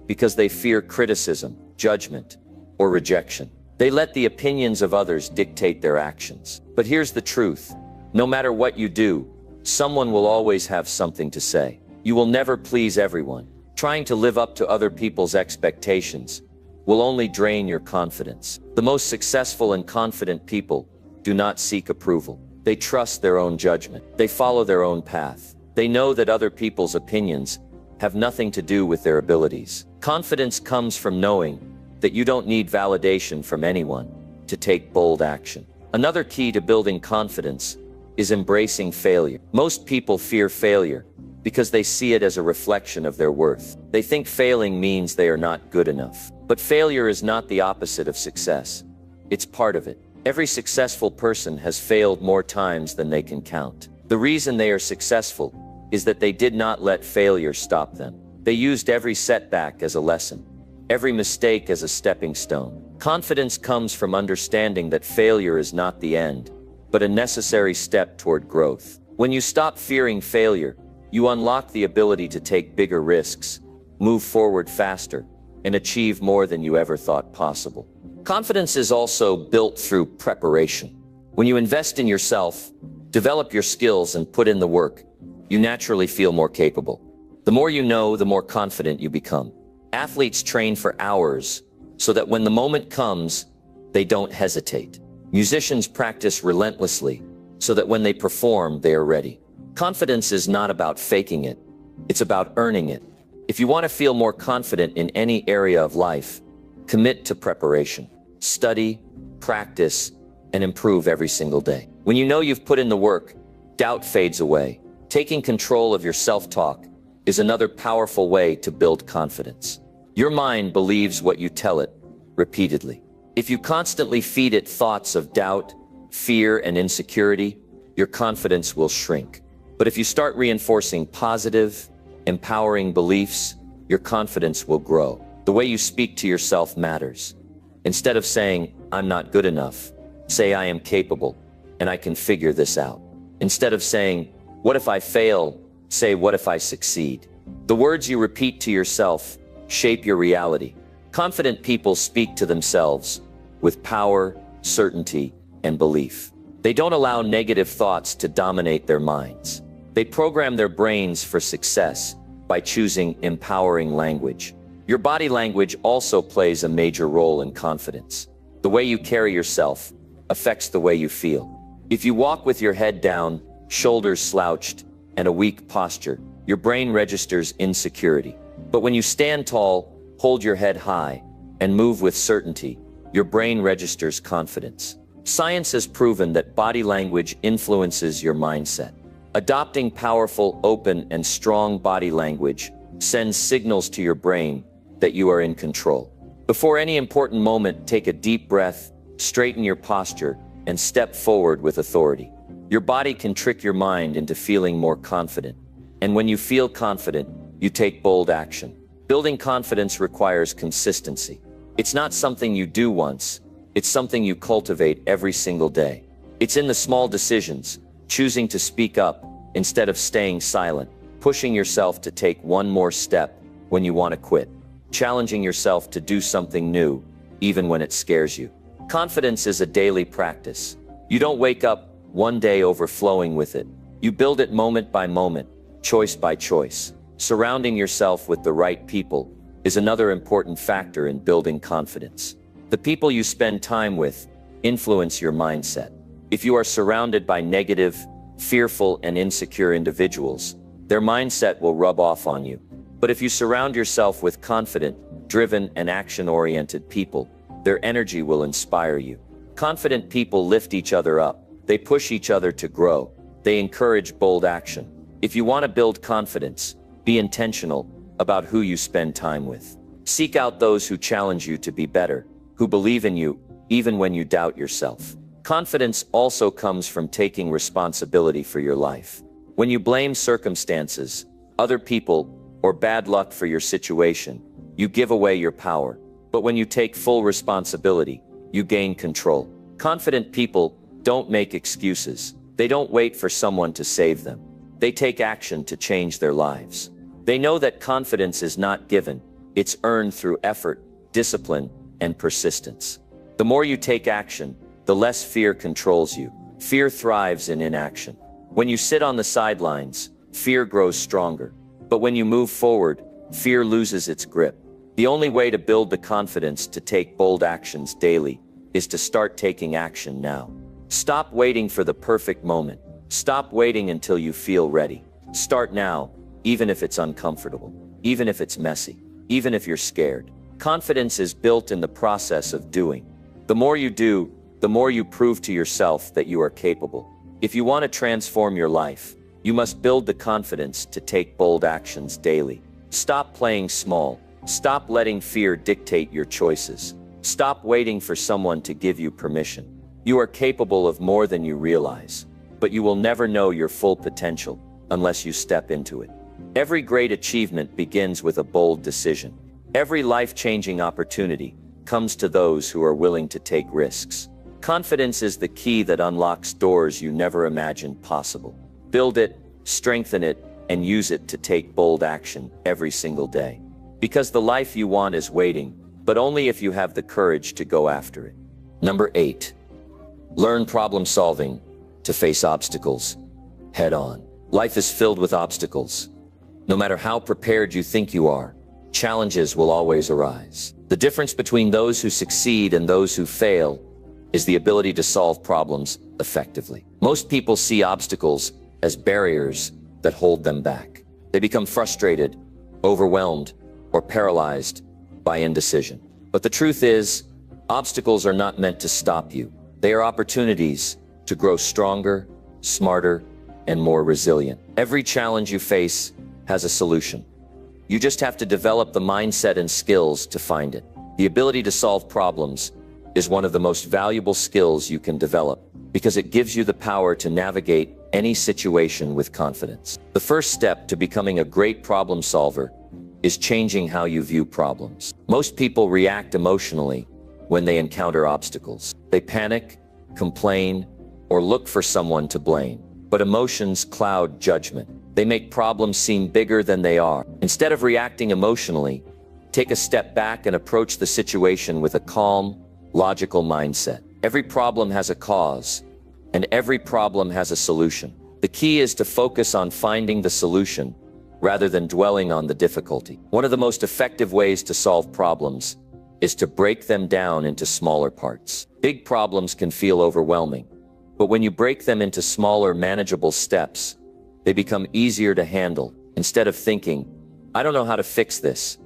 because they fear criticism, judgment, or rejection. They let the opinions of others dictate their actions. But here's the truth. No matter what you do, someone will always have something to say. You will never please everyone. Trying to live up to other people's expectations will only drain your confidence. The most successful and confident people do not seek approval. They trust their own judgment. They follow their own path. They know that other people's opinions have nothing to do with their abilities. Confidence comes from knowing that you don't need validation from anyone to take bold action. Another key to building confidence is embracing failure. Most people fear failure because they see it as a reflection of their worth. They think failing means they are not good enough. But failure is not the opposite of success. It's part of it. Every successful person has failed more times than they can count. The reason they are successful is that they did not let failure stop them. They used every setback as a lesson, every mistake as a stepping stone. Confidence comes from understanding that failure is not the end, but a necessary step toward growth. When you stop fearing failure, you unlock the ability to take bigger risks, move forward faster, and achieve more than you ever thought possible. Confidence is also built through preparation. When you invest in yourself, develop your skills, and put in the work, you naturally feel more capable. The more you know, the more confident you become. Athletes train for hours so that when the moment comes, they don't hesitate. Musicians practice relentlessly so that when they perform, they are ready. Confidence is not about faking it. It's about earning it. If you want to feel more confident in any area of life, commit to preparation. Study, practice, and improve every single day. When you know you've put in the work, doubt fades away. Taking control of your self-talk is another powerful way to build confidence. Your mind believes what you tell it repeatedly. If you constantly feed it thoughts of doubt, fear, and insecurity, your confidence will shrink. But if you start reinforcing positive, empowering beliefs, your confidence will grow. The way you speak to yourself matters. Instead of saying, I'm not good enough, say I am capable and I can figure this out. Instead of saying, what if I fail, say what if I succeed. The words you repeat to yourself shape your reality. Confident people speak to themselves with power, certainty, and belief. They don't allow negative thoughts to dominate their minds. They program their brains for success by choosing empowering language. Your body language also plays a major role in confidence. The way you carry yourself affects the way you feel. If you walk with your head down, shoulders slouched, and a weak posture, your brain registers insecurity. But when you stand tall, hold your head high, and move with certainty, your brain registers confidence. Science has proven that body language influences your mindset. Adopting powerful, open, and strong body language sends signals to your brain that you are in control. Before any important moment, take a deep breath, straighten your posture, and step forward with authority. Your body can trick your mind into feeling more confident. And when you feel confident, you take bold action. Building confidence requires consistency. It's not something you do once, it's something you cultivate every single day. It's in the small decisions, choosing to speak up instead of staying silent, pushing yourself to take one more step when you want to quit, challenging yourself to do something new, even when it scares you. Confidence is a daily practice. You don't wake up one day overflowing with it. You build it moment by moment, choice by choice. Surrounding yourself with the right people is another important factor in building confidence. The people you spend time with influence your mindset. If you are surrounded by negative, fearful, and insecure individuals, their mindset will rub off on you. But if you surround yourself with confident, driven, and action-oriented people, their energy will inspire you. Confident people lift each other up. They push each other to grow. They encourage bold action. If you want to build confidence, be intentional about who you spend time with. Seek out those who challenge you to be better, who believe in you, even when you doubt yourself. Confidence also comes from taking responsibility for your life. When you blame circumstances, other people, or bad luck for your situation, you give away your power. But when you take full responsibility, you gain control. Confident people don't make excuses. They don't wait for someone to save them. They take action to change their lives. They know that confidence is not given. It's earned through effort, discipline, and persistence. The more you take action, the less fear controls you. Fear thrives in inaction. When you sit on the sidelines, fear grows stronger. But when you move forward, fear loses its grip. The only way to build the confidence to take bold actions daily is to start taking action now. Stop waiting for the perfect moment. Stop waiting until you feel ready. Start now, even if it's uncomfortable, even if it's messy, even if you're scared. Confidence is built in the process of doing. The more you do, the more you prove to yourself that you are capable. If you want to transform your life, you must build the confidence to take bold actions daily. Stop playing small. Stop letting fear dictate your choices. Stop waiting for someone to give you permission. You are capable of more than you realize, but you will never know your full potential unless you step into it. Every great achievement begins with a bold decision. Every life-changing opportunity comes to those who are willing to take risks. Confidence is the key that unlocks doors you never imagined possible. Build it, strengthen it, and use it to take bold action every single day. Because the life you want is waiting, but only if you have the courage to go after it. Number 8. Learn problem solving to face obstacles head on. Life is filled with obstacles. No matter how prepared you think you are, challenges will always arise. The difference between those who succeed and those who fail is the ability to solve problems effectively. Most people see obstacles as barriers that hold them back. They become frustrated, overwhelmed, or paralyzed by indecision. But the truth is, obstacles are not meant to stop you. They are opportunities to grow stronger, smarter, and more resilient. Every challenge you face has a solution. You just have to develop the mindset and skills to find it. The ability to solve problems is one of the most valuable skills you can develop because it gives you the power to navigate any situation with confidence. The first step to becoming a great problem solver is changing how you view problems. Most people react emotionally when they encounter obstacles. They panic, complain, or look for someone to blame. But emotions cloud judgment. They make problems seem bigger than they are. Instead of reacting emotionally, take a step back and approach the situation with a calm, logical mindset. Every problem has a cause, and every problem has a solution. The key is to focus on finding the solution rather than dwelling on the difficulty. One of the most effective ways to solve problems is to break them down into smaller parts. Big problems can feel overwhelming, but when you break them into smaller, manageable steps, they become easier to handle. Instead of thinking, "I don't know how to fix this,"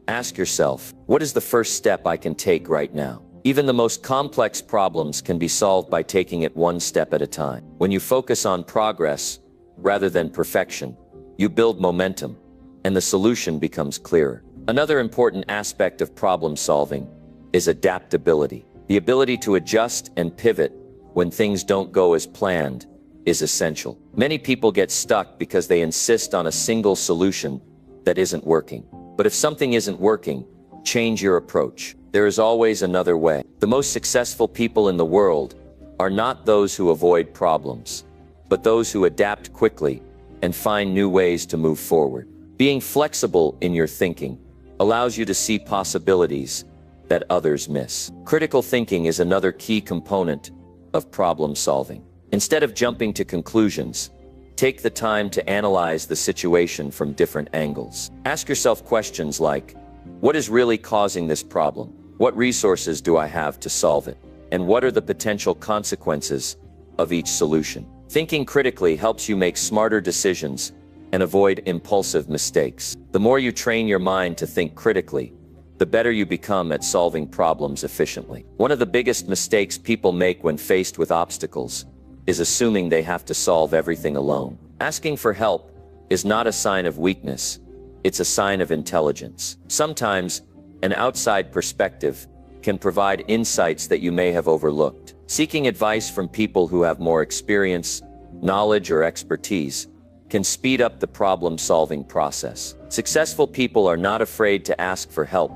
ask yourself, "What is the first step I can take right now?" Even the most complex problems can be solved by taking it one step at a time. When you focus on progress rather than perfection, you build momentum, and the solution becomes clearer. Another important aspect of problem solving is adaptability. The ability to adjust and pivot when things don't go as planned is essential. Many people get stuck because they insist on a single solution that isn't working. But if something isn't working, change your approach. There is always another way. The most successful people in the world are not those who avoid problems, but those who adapt quickly and find new ways to move forward. Being flexible in your thinking allows you to see possibilities that others miss. Critical thinking is another key component of problem solving. Instead of jumping to conclusions, take the time to analyze the situation from different angles. Ask yourself questions like, what is really causing this problem? What resources do I have to solve it? And what are the potential consequences of each solution? Thinking critically helps you make smarter decisions and avoid impulsive mistakes. The more you train your mind to think critically, the better you become at solving problems efficiently. One of the biggest mistakes people make when faced with obstacles is assuming they have to solve everything alone. Asking for help is not a sign of weakness, it's a sign of intelligence. Sometimes, an outside perspective can provide insights that you may have overlooked. Seeking advice from people who have more experience, knowledge, or expertise can speed up the problem-solving process. Successful people are not afraid to ask for help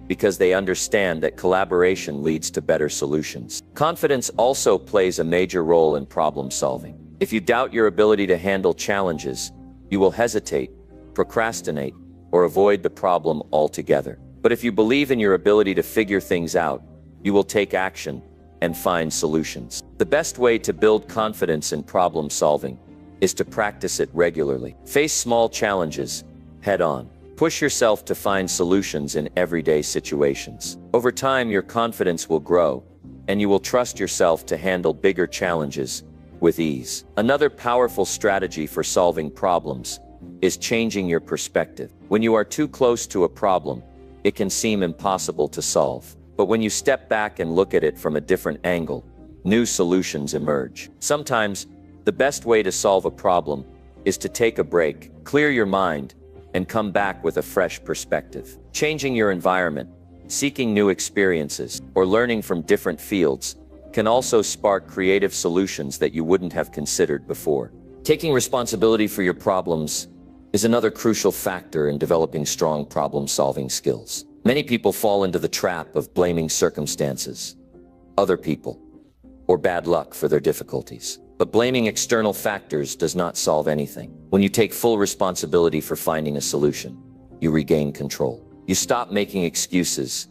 because they understand that collaboration leads to better solutions. Confidence also plays a major role in problem-solving. If you doubt your ability to handle challenges, you will hesitate, procrastinate, or avoid the problem altogether. But if you believe in your ability to figure things out, you will take action and find solutions. The best way to build confidence in problem solving is to practice it regularly. Face small challenges head on. Push yourself to find solutions in everyday situations. Over time, your confidence will grow, and you will trust yourself to handle bigger challenges with ease. Another powerful strategy for solving problems is changing your perspective. When you are too close to a problem, it can seem impossible to solve. But when you step back and look at it from a different angle, new solutions emerge. Sometimes, the best way to solve a problem is to take a break, clear your mind, and come back with a fresh perspective. Changing your environment, seeking new experiences, or learning from different fields can also spark creative solutions that you wouldn't have considered before. Taking responsibility for your problems is another crucial factor in developing strong problem-solving skills. Many people fall into the trap of blaming circumstances, other people, or bad luck for their difficulties. But blaming external factors does not solve anything. When you take full responsibility for finding a solution, you regain control. You stop making excuses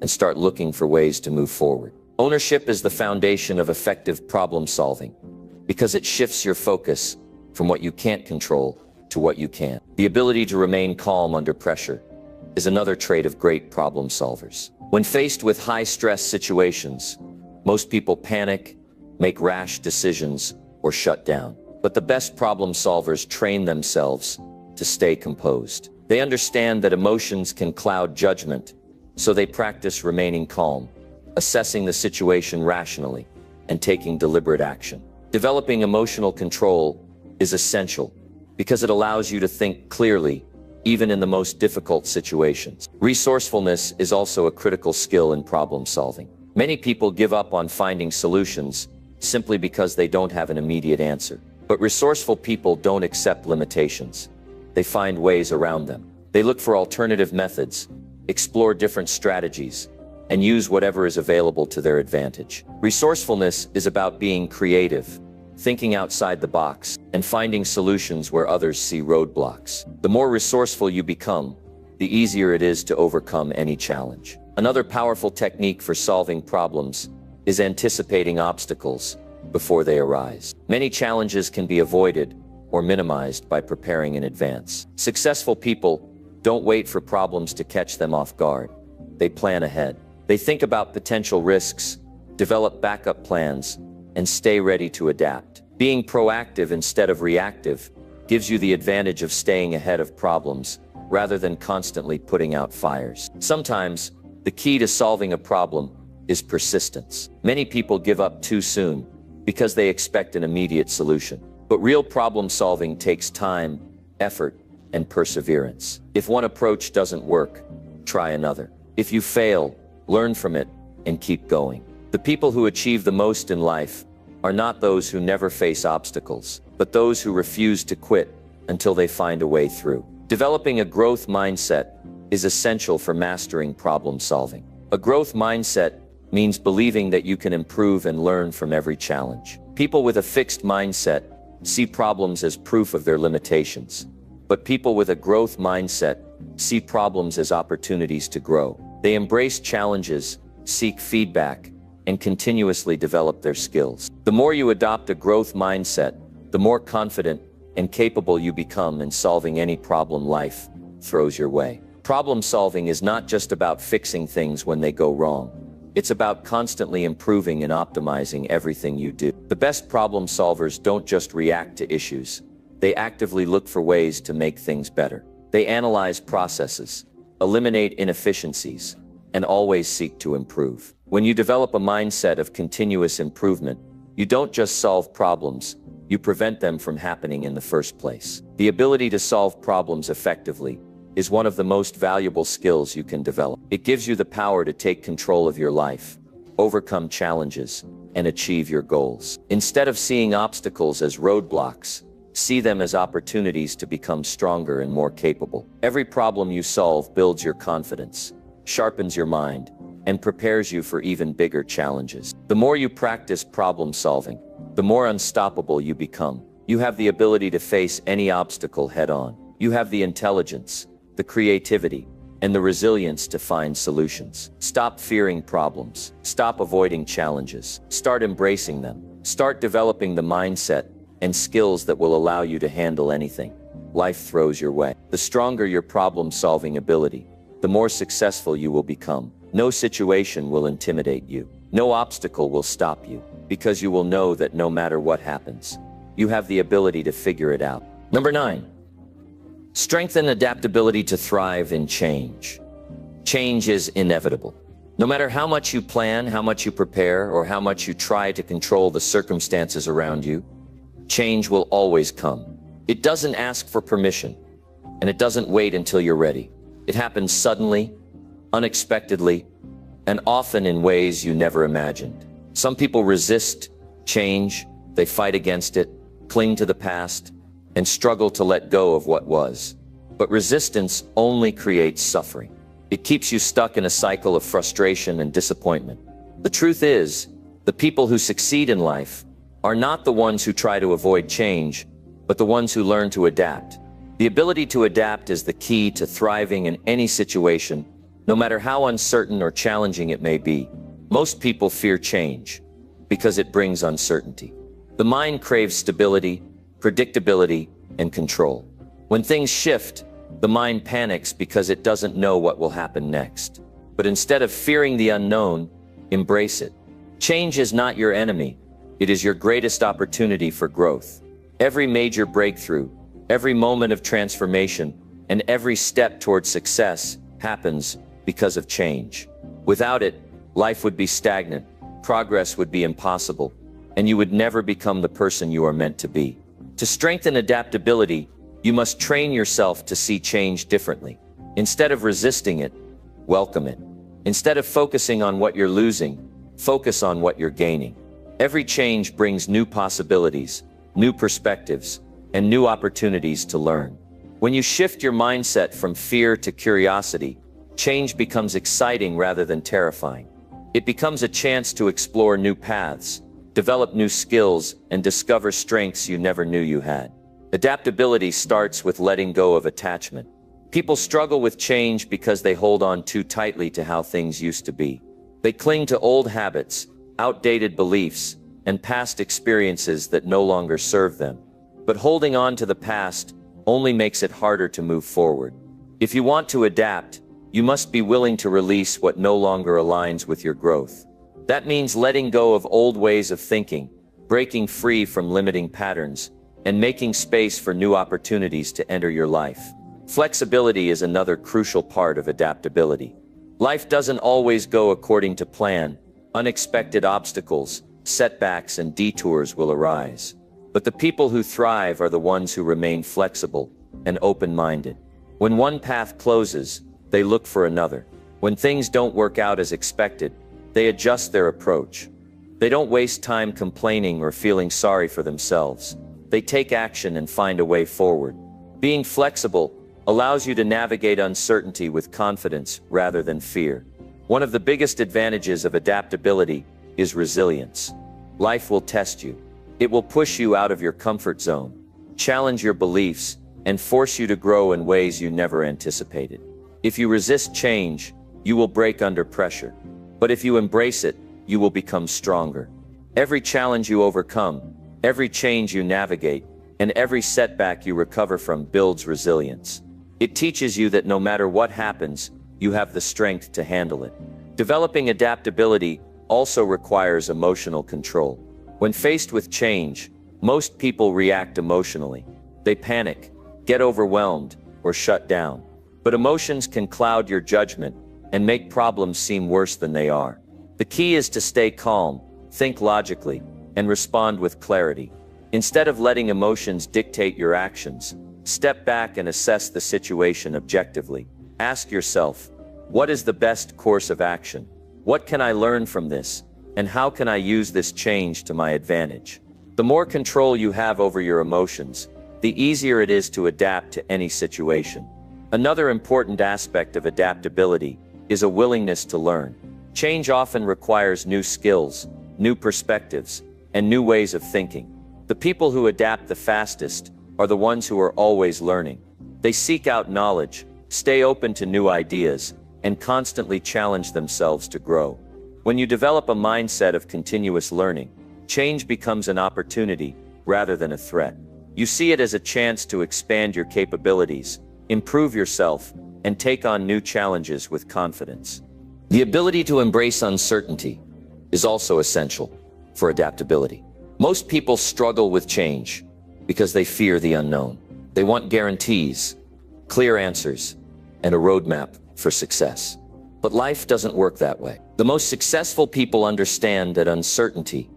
and start looking for ways to move forward. Ownership is the foundation of effective problem solving because it shifts your focus from what you can't control to what you can. The ability to remain calm under pressure is another trait of great problem solvers. When faced with high-stress situations, most people panic, make rash decisions, or shut down. But the best problem solvers train themselves to stay composed. They understand that emotions can cloud judgment, so they practice remaining calm, assessing the situation rationally, and taking deliberate action. Developing emotional control is essential because it allows you to think clearly, even in the most difficult situations. Resourcefulness is also a critical skill in problem solving. Many people give up on finding solutions simply because they don't have an immediate answer. But resourceful people don't accept limitations. They find ways around them. They look for alternative methods, explore different strategies, and use whatever is available to their advantage. Resourcefulness is about being creative, thinking outside the box, and finding solutions where others see roadblocks. The more resourceful you become, the easier it is to overcome any challenge. Another powerful technique for solving problems is anticipating obstacles before they arise. Many challenges can be avoided or minimized by preparing in advance. Successful people don't wait for problems to catch them off guard. They plan ahead. They think about potential risks, develop backup plans, and stay ready to adapt. Being proactive instead of reactive gives you the advantage of staying ahead of problems rather than constantly putting out fires. Sometimes, the key to solving a problem is persistence. Many people give up too soon because they expect an immediate solution. But real problem solving takes time, effort, and perseverance. If one approach doesn't work, try another. If you fail, learn from it and keep going. The people who achieve the most in life are not those who never face obstacles, but those who refuse to quit until they find a way through. Developing a growth mindset is essential for mastering problem solving. A growth mindset means believing that you can improve and learn from every challenge. People with a fixed mindset see problems as proof of their limitations, but people with a growth mindset see problems as opportunities to grow. They embrace challenges, seek feedback, and continuously develop their skills. The more you adopt a growth mindset, the more confident and capable you become in solving any problem life throws your way. Problem solving is not just about fixing things when they go wrong. It's about constantly improving and optimizing everything you do. The best problem solvers don't just react to issues. They actively look for ways to make things better. They analyze processes, eliminate inefficiencies, and always seek to improve. When you develop a mindset of continuous improvement, you don't just solve problems, you prevent them from happening in the first place. The ability to solve problems effectively is one of the most valuable skills you can develop. It gives you the power to take control of your life, overcome challenges, and achieve your goals. Instead of seeing obstacles as roadblocks, see them as opportunities to become stronger and more capable. Every problem you solve builds your confidence, sharpens your mind, and prepares you for even bigger challenges. The more you practice problem solving, the more unstoppable you become. You have the ability to face any obstacle head-on. You have the intelligence, the creativity, and the resilience to find solutions. Stop fearing problems. Stop avoiding challenges. Start embracing them. Start developing the mindset and skills that will allow you to handle anything life throws your way. The stronger your problem-solving ability, the more successful you will become. No situation will intimidate you. No obstacle will stop you, because you will know that no matter what happens, you have the ability to figure it out. Number 9. Strengthen adaptability to thrive in change. Change is inevitable. No matter how much you plan, how much you prepare, or how much you try to control the circumstances around you, change will always come. It doesn't ask for permission, and it doesn't wait until you're ready. It happens suddenly, unexpectedly, and often in ways you never imagined. Some people resist change, they fight against it, cling to the past, and struggle to let go of what was. But resistance only creates suffering. It keeps you stuck in a cycle of frustration and disappointment. The truth is, the people who succeed in life are not the ones who try to avoid change, but the ones who learn to adapt. The ability to adapt is the key to thriving in any situation, no matter how uncertain or challenging it may be. Most people fear change because it brings uncertainty. The mind craves stability, predictability, and control. When things shift, the mind panics because it doesn't know what will happen next. But instead of fearing the unknown, embrace it. Change is not your enemy. It is your greatest opportunity for growth. Every major breakthrough, every moment of transformation, and every step toward success happens because of change. Without it, life would be stagnant, progress would be impossible, and you would never become the person you are meant to be. To strengthen adaptability, you must train yourself to see change differently. Instead of resisting it, welcome it. Instead of focusing on what you're losing, focus on what you're gaining. Every change brings new possibilities, new perspectives, and new opportunities to learn. When you shift your mindset from fear to curiosity, change becomes exciting rather than terrifying. It becomes a chance to explore new paths, develop new skills, and discover strengths you never knew you had. Adaptability starts with letting go of attachment. People struggle with change because they hold on too tightly to how things used to be. They cling to old habits, outdated beliefs, and past experiences that no longer serve them. But holding on to the past only makes it harder to move forward. If you want to adapt, you must be willing to release what no longer aligns with your growth. That means letting go of old ways of thinking, breaking free from limiting patterns, and making space for new opportunities to enter your life. Flexibility is another crucial part of adaptability. Life doesn't always go according to plan. Unexpected obstacles, setbacks, and detours will arise. But the people who thrive are the ones who remain flexible and open-minded. When one path closes, they look for another. When things don't work out as expected, they adjust their approach. They don't waste time complaining or feeling sorry for themselves. They take action and find a way forward. Being flexible allows you to navigate uncertainty with confidence rather than fear. One of the biggest advantages of adaptability is resilience. Life will test you. It will push you out of your comfort zone, challenge your beliefs, and force you to grow in ways you never anticipated. If you resist change, you will break under pressure. But if you embrace it, you will become stronger. Every challenge you overcome, every change you navigate, and every setback you recover from builds resilience. It teaches you that no matter what happens, you have the strength to handle it. Developing adaptability also requires emotional control. When faced with change, most people react emotionally. They panic, get overwhelmed, or shut down. But emotions can cloud your judgment and make problems seem worse than they are. The key is to stay calm, think logically, and respond with clarity. Instead of letting emotions dictate your actions, step back and assess the situation objectively. Ask yourself, what is the best course of action? What can I learn from this? And how can I use this change to my advantage? The more control you have over your emotions, the easier it is to adapt to any situation. Another important aspect of adaptability is a willingness to learn. Change often requires new skills, new perspectives, and new ways of thinking. The people who adapt the fastest are the ones who are always learning. They seek out knowledge, stay open to new ideas, and constantly challenge themselves to grow. When you develop a mindset of continuous learning, change becomes an opportunity rather than a threat. You see it as a chance to expand your capabilities, improve yourself, and take on new challenges with confidence. The ability to embrace uncertainty is also essential for adaptability. Most people struggle with change because they fear the unknown. They want guarantees, clear answers, and a roadmap for success. But life doesn't work that way. The most successful people understand that uncertainty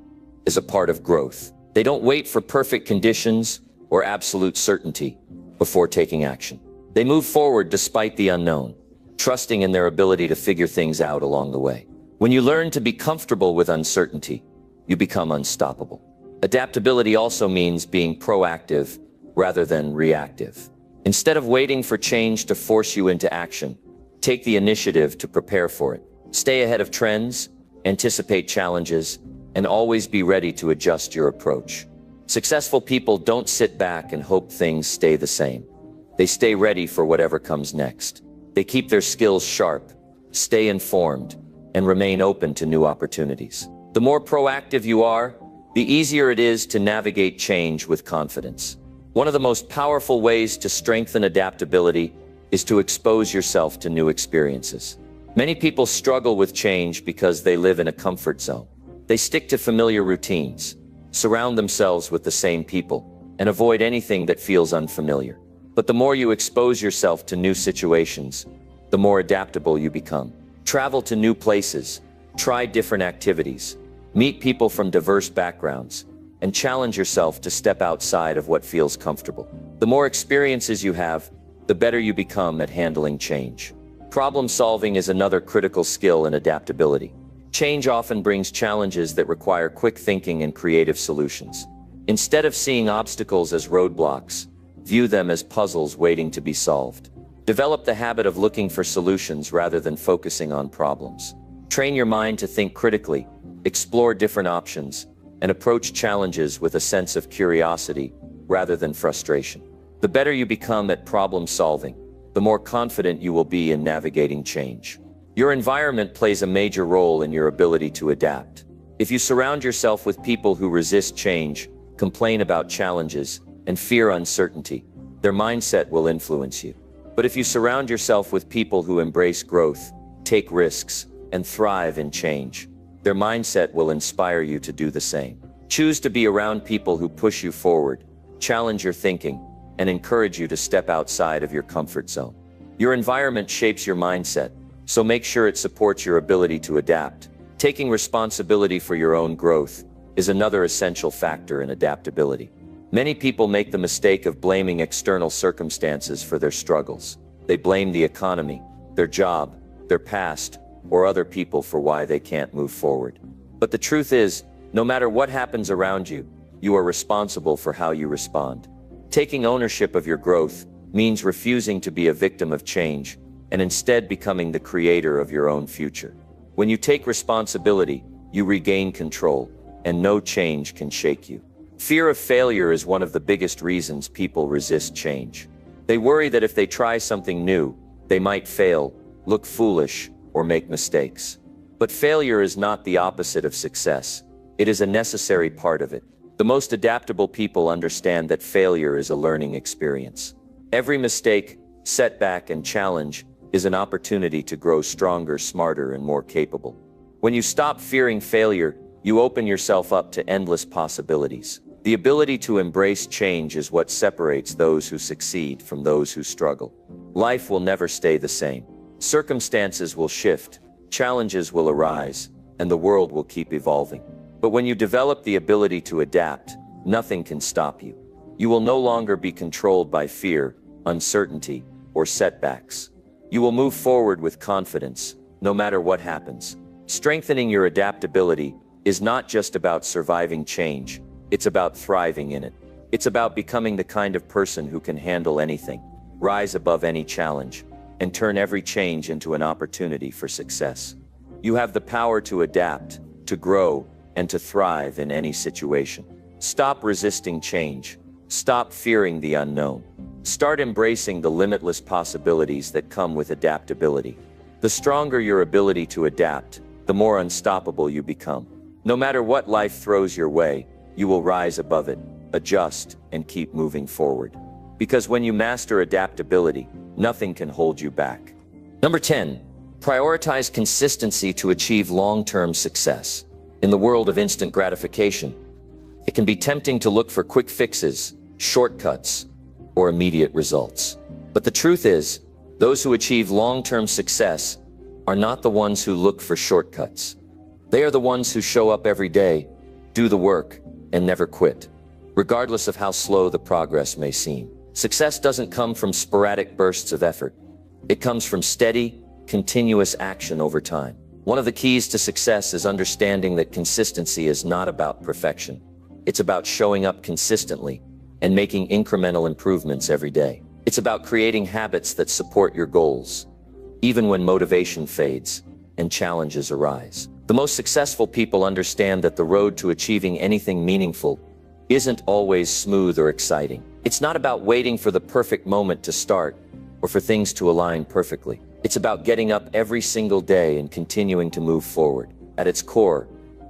is a part of growth. They don't wait for perfect conditions or absolute certainty before taking action. They move forward despite the unknown, trusting in their ability to figure things out along the way. When you learn to be comfortable with uncertainty, you become unstoppable. Adaptability also means being proactive rather than reactive. Instead of waiting for change to force you into action, take the initiative to prepare for it. Stay ahead of trends, anticipate challenges, and always be ready to adjust your approach. Successful people don't sit back and hope things stay the same. They stay ready for whatever comes next. They keep their skills sharp, stay informed, and remain open to new opportunities. The more proactive you are, the easier it is to navigate change with confidence. One of the most powerful ways to strengthen adaptability is to expose yourself to new experiences. Many people struggle with change because they live in a comfort zone. They stick to familiar routines, surround themselves with the same people, and avoid anything that feels unfamiliar. But the more you expose yourself to new situations, the more adaptable you become. Travel to new places, try different activities, meet people from diverse backgrounds, and challenge yourself to step outside of what feels comfortable. The more experiences you have, the better you become at handling change. Problem solving is another critical skill in adaptability. Change often brings challenges that require quick thinking and creative solutions. Instead of seeing obstacles as roadblocks, view them as puzzles waiting to be solved. Develop the habit of looking for solutions rather than focusing on problems. Train your mind to think critically, explore different options, and approach challenges with a sense of curiosity rather than frustration. The better you become at problem solving, the more confident you will be in navigating change. Your environment plays a major role in your ability to adapt. If you surround yourself with people who resist change, complain about challenges, and fear uncertainty, their mindset will influence you. But if you surround yourself with people who embrace growth, take risks, and thrive in change, their mindset will inspire you to do the same. Choose to be around people who push you forward, challenge your thinking, and encourage you to step outside of your comfort zone. Your environment shapes your mindset, so make sure it supports your ability to adapt. Taking responsibility for your own growth is another essential factor in adaptability. Many people make the mistake of blaming external circumstances for their struggles. They blame the economy, their job, their past, or other people for why they can't move forward. But the truth is, no matter what happens around you, you are responsible for how you respond. Taking ownership of your growth means refusing to be a victim of change and instead becoming the creator of your own future. When you take responsibility, you regain control, and no change can shake you. Fear of failure is one of the biggest reasons people resist change. They worry that if they try something new, they might fail, look foolish, or make mistakes. But failure is not the opposite of success. It is a necessary part of it. The most adaptable people understand that failure is a learning experience. Every mistake, setback, and challenge is an opportunity to grow stronger, smarter, and more capable. When you stop fearing failure, you open yourself up to endless possibilities. The ability to embrace change is what separates those who succeed from those who struggle. Life will never stay the same. Circumstances will shift, challenges will arise, and the world will keep evolving. But when you develop the ability to adapt, nothing can stop you. You will no longer be controlled by fear, uncertainty, or setbacks. You will move forward with confidence, no matter what happens. Strengthening your adaptability is not just about surviving change, it's about thriving in it. It's about becoming the kind of person who can handle anything, rise above any challenge, and turn every change into an opportunity for success. You have the power to adapt, to grow, and to thrive in any situation. Stop resisting change. Stop fearing the unknown. Start embracing the limitless possibilities that come with adaptability. The stronger your ability to adapt, the more unstoppable you become. No matter what life throws your way, you will rise above it, adjust, and keep moving forward. Because when you master adaptability, nothing can hold you back. Number 10, prioritize consistency to achieve long-term success. In the world of instant gratification, it can be tempting to look for quick fixes, shortcuts, or immediate results. But the truth is, those who achieve long-term success are not the ones who look for shortcuts. They are the ones who show up every day, do the work, and never quit, regardless of how slow the progress may seem. Success doesn't come from sporadic bursts of effort. It comes from steady, continuous action over time. One of the keys to success is understanding that consistency is not about perfection. It's about showing up consistently and making incremental improvements every day. It's about creating habits that support your goals, even when motivation fades and challenges arise. The most successful people understand that the road to achieving anything meaningful isn't always smooth or exciting. It's not about waiting for the perfect moment to start or for things to align perfectly. It's about getting up every single day and continuing to move forward. At its core,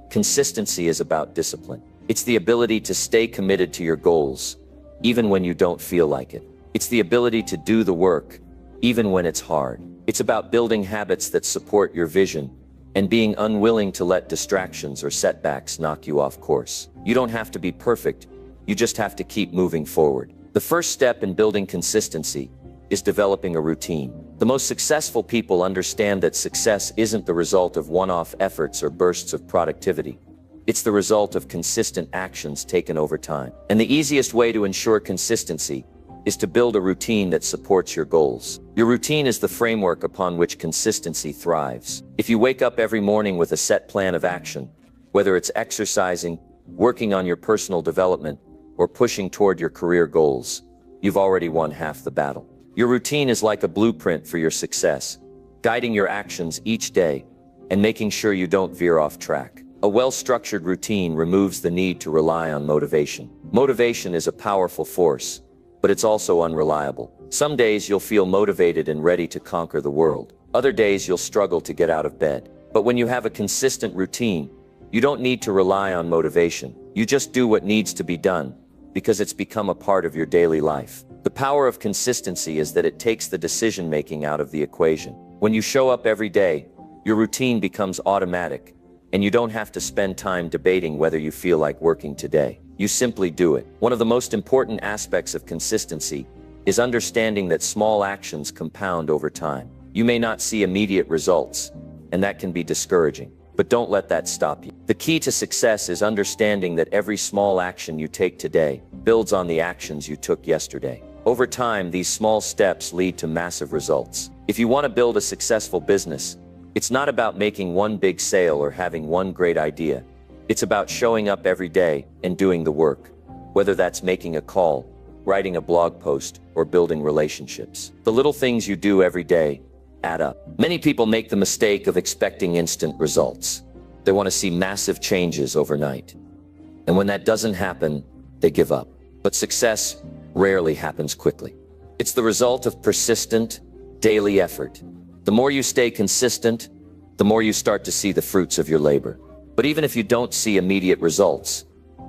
consistency is about discipline. It's the ability to stay committed to your goals, even when you don't feel like it. It's the ability to do the work, even when it's hard. It's about building habits that support your vision and being unwilling to let distractions or setbacks knock you off course. You don't have to be perfect, you just have to keep moving forward. The first step in building consistency is developing a routine. The most successful people understand that success isn't the result of one-off efforts or bursts of productivity. It's the result of consistent actions taken over time. And the easiest way to ensure consistency is to build a routine that supports your goals. Your routine is the framework upon which consistency thrives. If you wake up every morning with a set plan of action, whether it's exercising, working on your personal development, or pushing toward your career goals, you've already won half the battle. Your routine is like a blueprint for your success, guiding your actions each day and making sure you don't veer off track. A well-structured routine removes the need to rely on motivation. Motivation is a powerful force, but it's also unreliable. Some days you'll feel motivated and ready to conquer the world. Other days you'll struggle to get out of bed. But when you have a consistent routine, you don't need to rely on motivation. You just do what needs to be done because it's become a part of your daily life. The power of consistency is that it takes the decision-making out of the equation. When you show up every day, your routine becomes automatic, and you don't have to spend time debating whether you feel like working today. You simply do it. One of the most important aspects of consistency is understanding that small actions compound over time. You may not see immediate results, and that can be discouraging. But don't let that stop you. The key to success is understanding that every small action you take today builds on the actions you took yesterday. Over time, these small steps lead to massive results. If you want to build a successful business, it's not about making one big sale or having one great idea. It's about showing up every day and doing the work, whether that's making a call, writing a blog post, or building relationships. The little things you do every day add up. Many people make the mistake of expecting instant results. They want to see massive changes overnight. And when that doesn't happen, they give up. But success rarely happens quickly. It's the result of persistent, daily effort. The more you stay consistent, the more you start to see the fruits of your labor. But even if you don't see immediate results,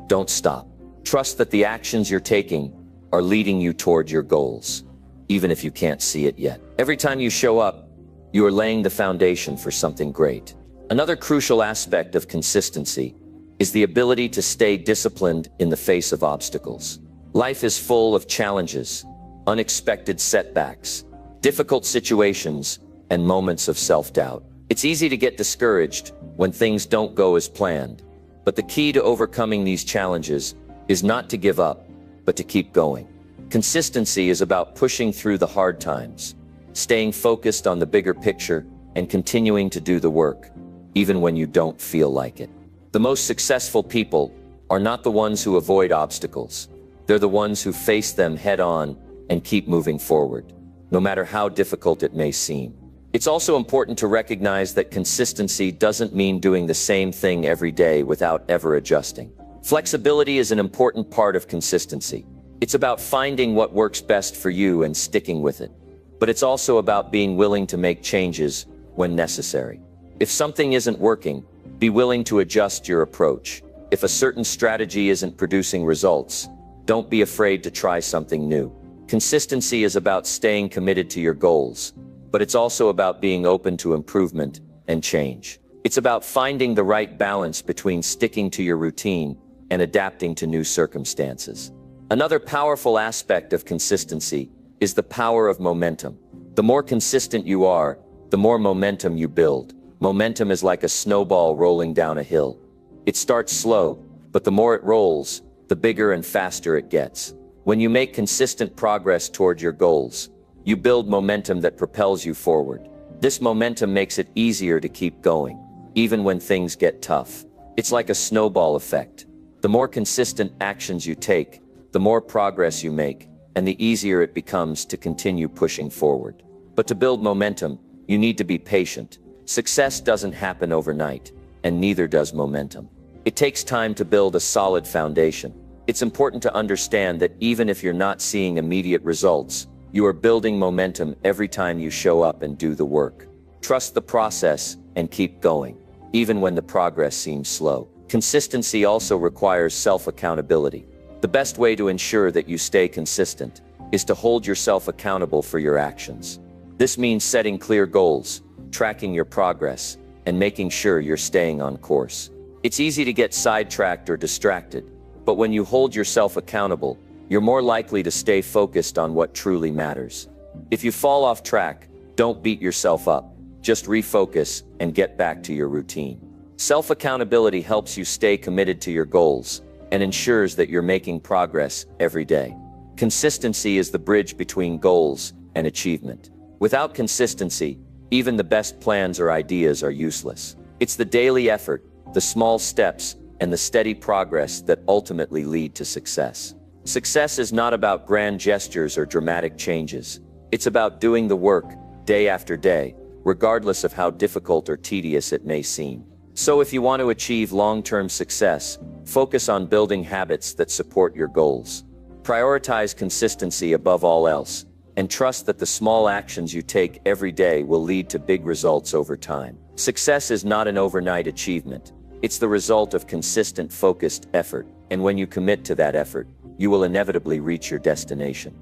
don't stop. Trust that the actions you're taking are leading you toward your goals, even if you can't see it yet. Every time you show up, you are laying the foundation for something great. Another crucial aspect of consistency is the ability to stay disciplined in the face of obstacles. Life is full of challenges, unexpected setbacks, difficult situations, and moments of self-doubt. It's easy to get discouraged when things don't go as planned, but the key to overcoming these challenges is not to give up, but to keep going. Consistency is about pushing through the hard times, staying focused on the bigger picture, and continuing to do the work, even when you don't feel like it. The most successful people are not the ones who avoid obstacles. They're the ones who face them head-on and keep moving forward, no matter how difficult it may seem. It's also important to recognize that consistency doesn't mean doing the same thing every day without ever adjusting. Flexibility is an important part of consistency. It's about finding what works best for you and sticking with it. But it's also about being willing to make changes when necessary. If something isn't working, be willing to adjust your approach. If a certain strategy isn't producing results, don't be afraid to try something new. Consistency is about staying committed to your goals, but it's also about being open to improvement and change. It's about finding the right balance between sticking to your routine and adapting to new circumstances. Another powerful aspect of consistency is the power of momentum. The more consistent you are, the more momentum you build. Momentum is like a snowball rolling down a hill. It starts slow, but the more it rolls, the bigger and faster it gets. When you make consistent progress toward your goals, you build momentum that propels you forward. This momentum makes it easier to keep going, even when things get tough. It's like a snowball effect. The more consistent actions you take, the more progress you make, and the easier it becomes to continue pushing forward. But to build momentum, you need to be patient. Success doesn't happen overnight, and neither does momentum. It takes time to build a solid foundation. It's important to understand that even if you're not seeing immediate results, you are building momentum every time you show up and do the work. Trust the process and keep going, even when the progress seems slow. Consistency also requires self-accountability. The best way to ensure that you stay consistent is to hold yourself accountable for your actions. This means setting clear goals, tracking your progress, and making sure you're staying on course. It's easy to get sidetracked or distracted, but when you hold yourself accountable, you're more likely to stay focused on what truly matters. If you fall off track, don't beat yourself up. Just refocus and get back to your routine. Self-accountability helps you stay committed to your goals and ensures that you're making progress every day. Consistency is the bridge between goals and achievement. Without consistency, even the best plans or ideas are useless. It's the daily effort, the small steps, and the steady progress that ultimately lead to success. Success is not about grand gestures or dramatic changes. It's about doing the work, day after day, regardless of how difficult or tedious it may seem. So if you want to achieve long-term success, focus on building habits that support your goals. Prioritize consistency above all else, and trust that the small actions you take every day will lead to big results over time. Success is not an overnight achievement. It's the result of consistent, focused effort, and when you commit to that effort, you will inevitably reach your destination.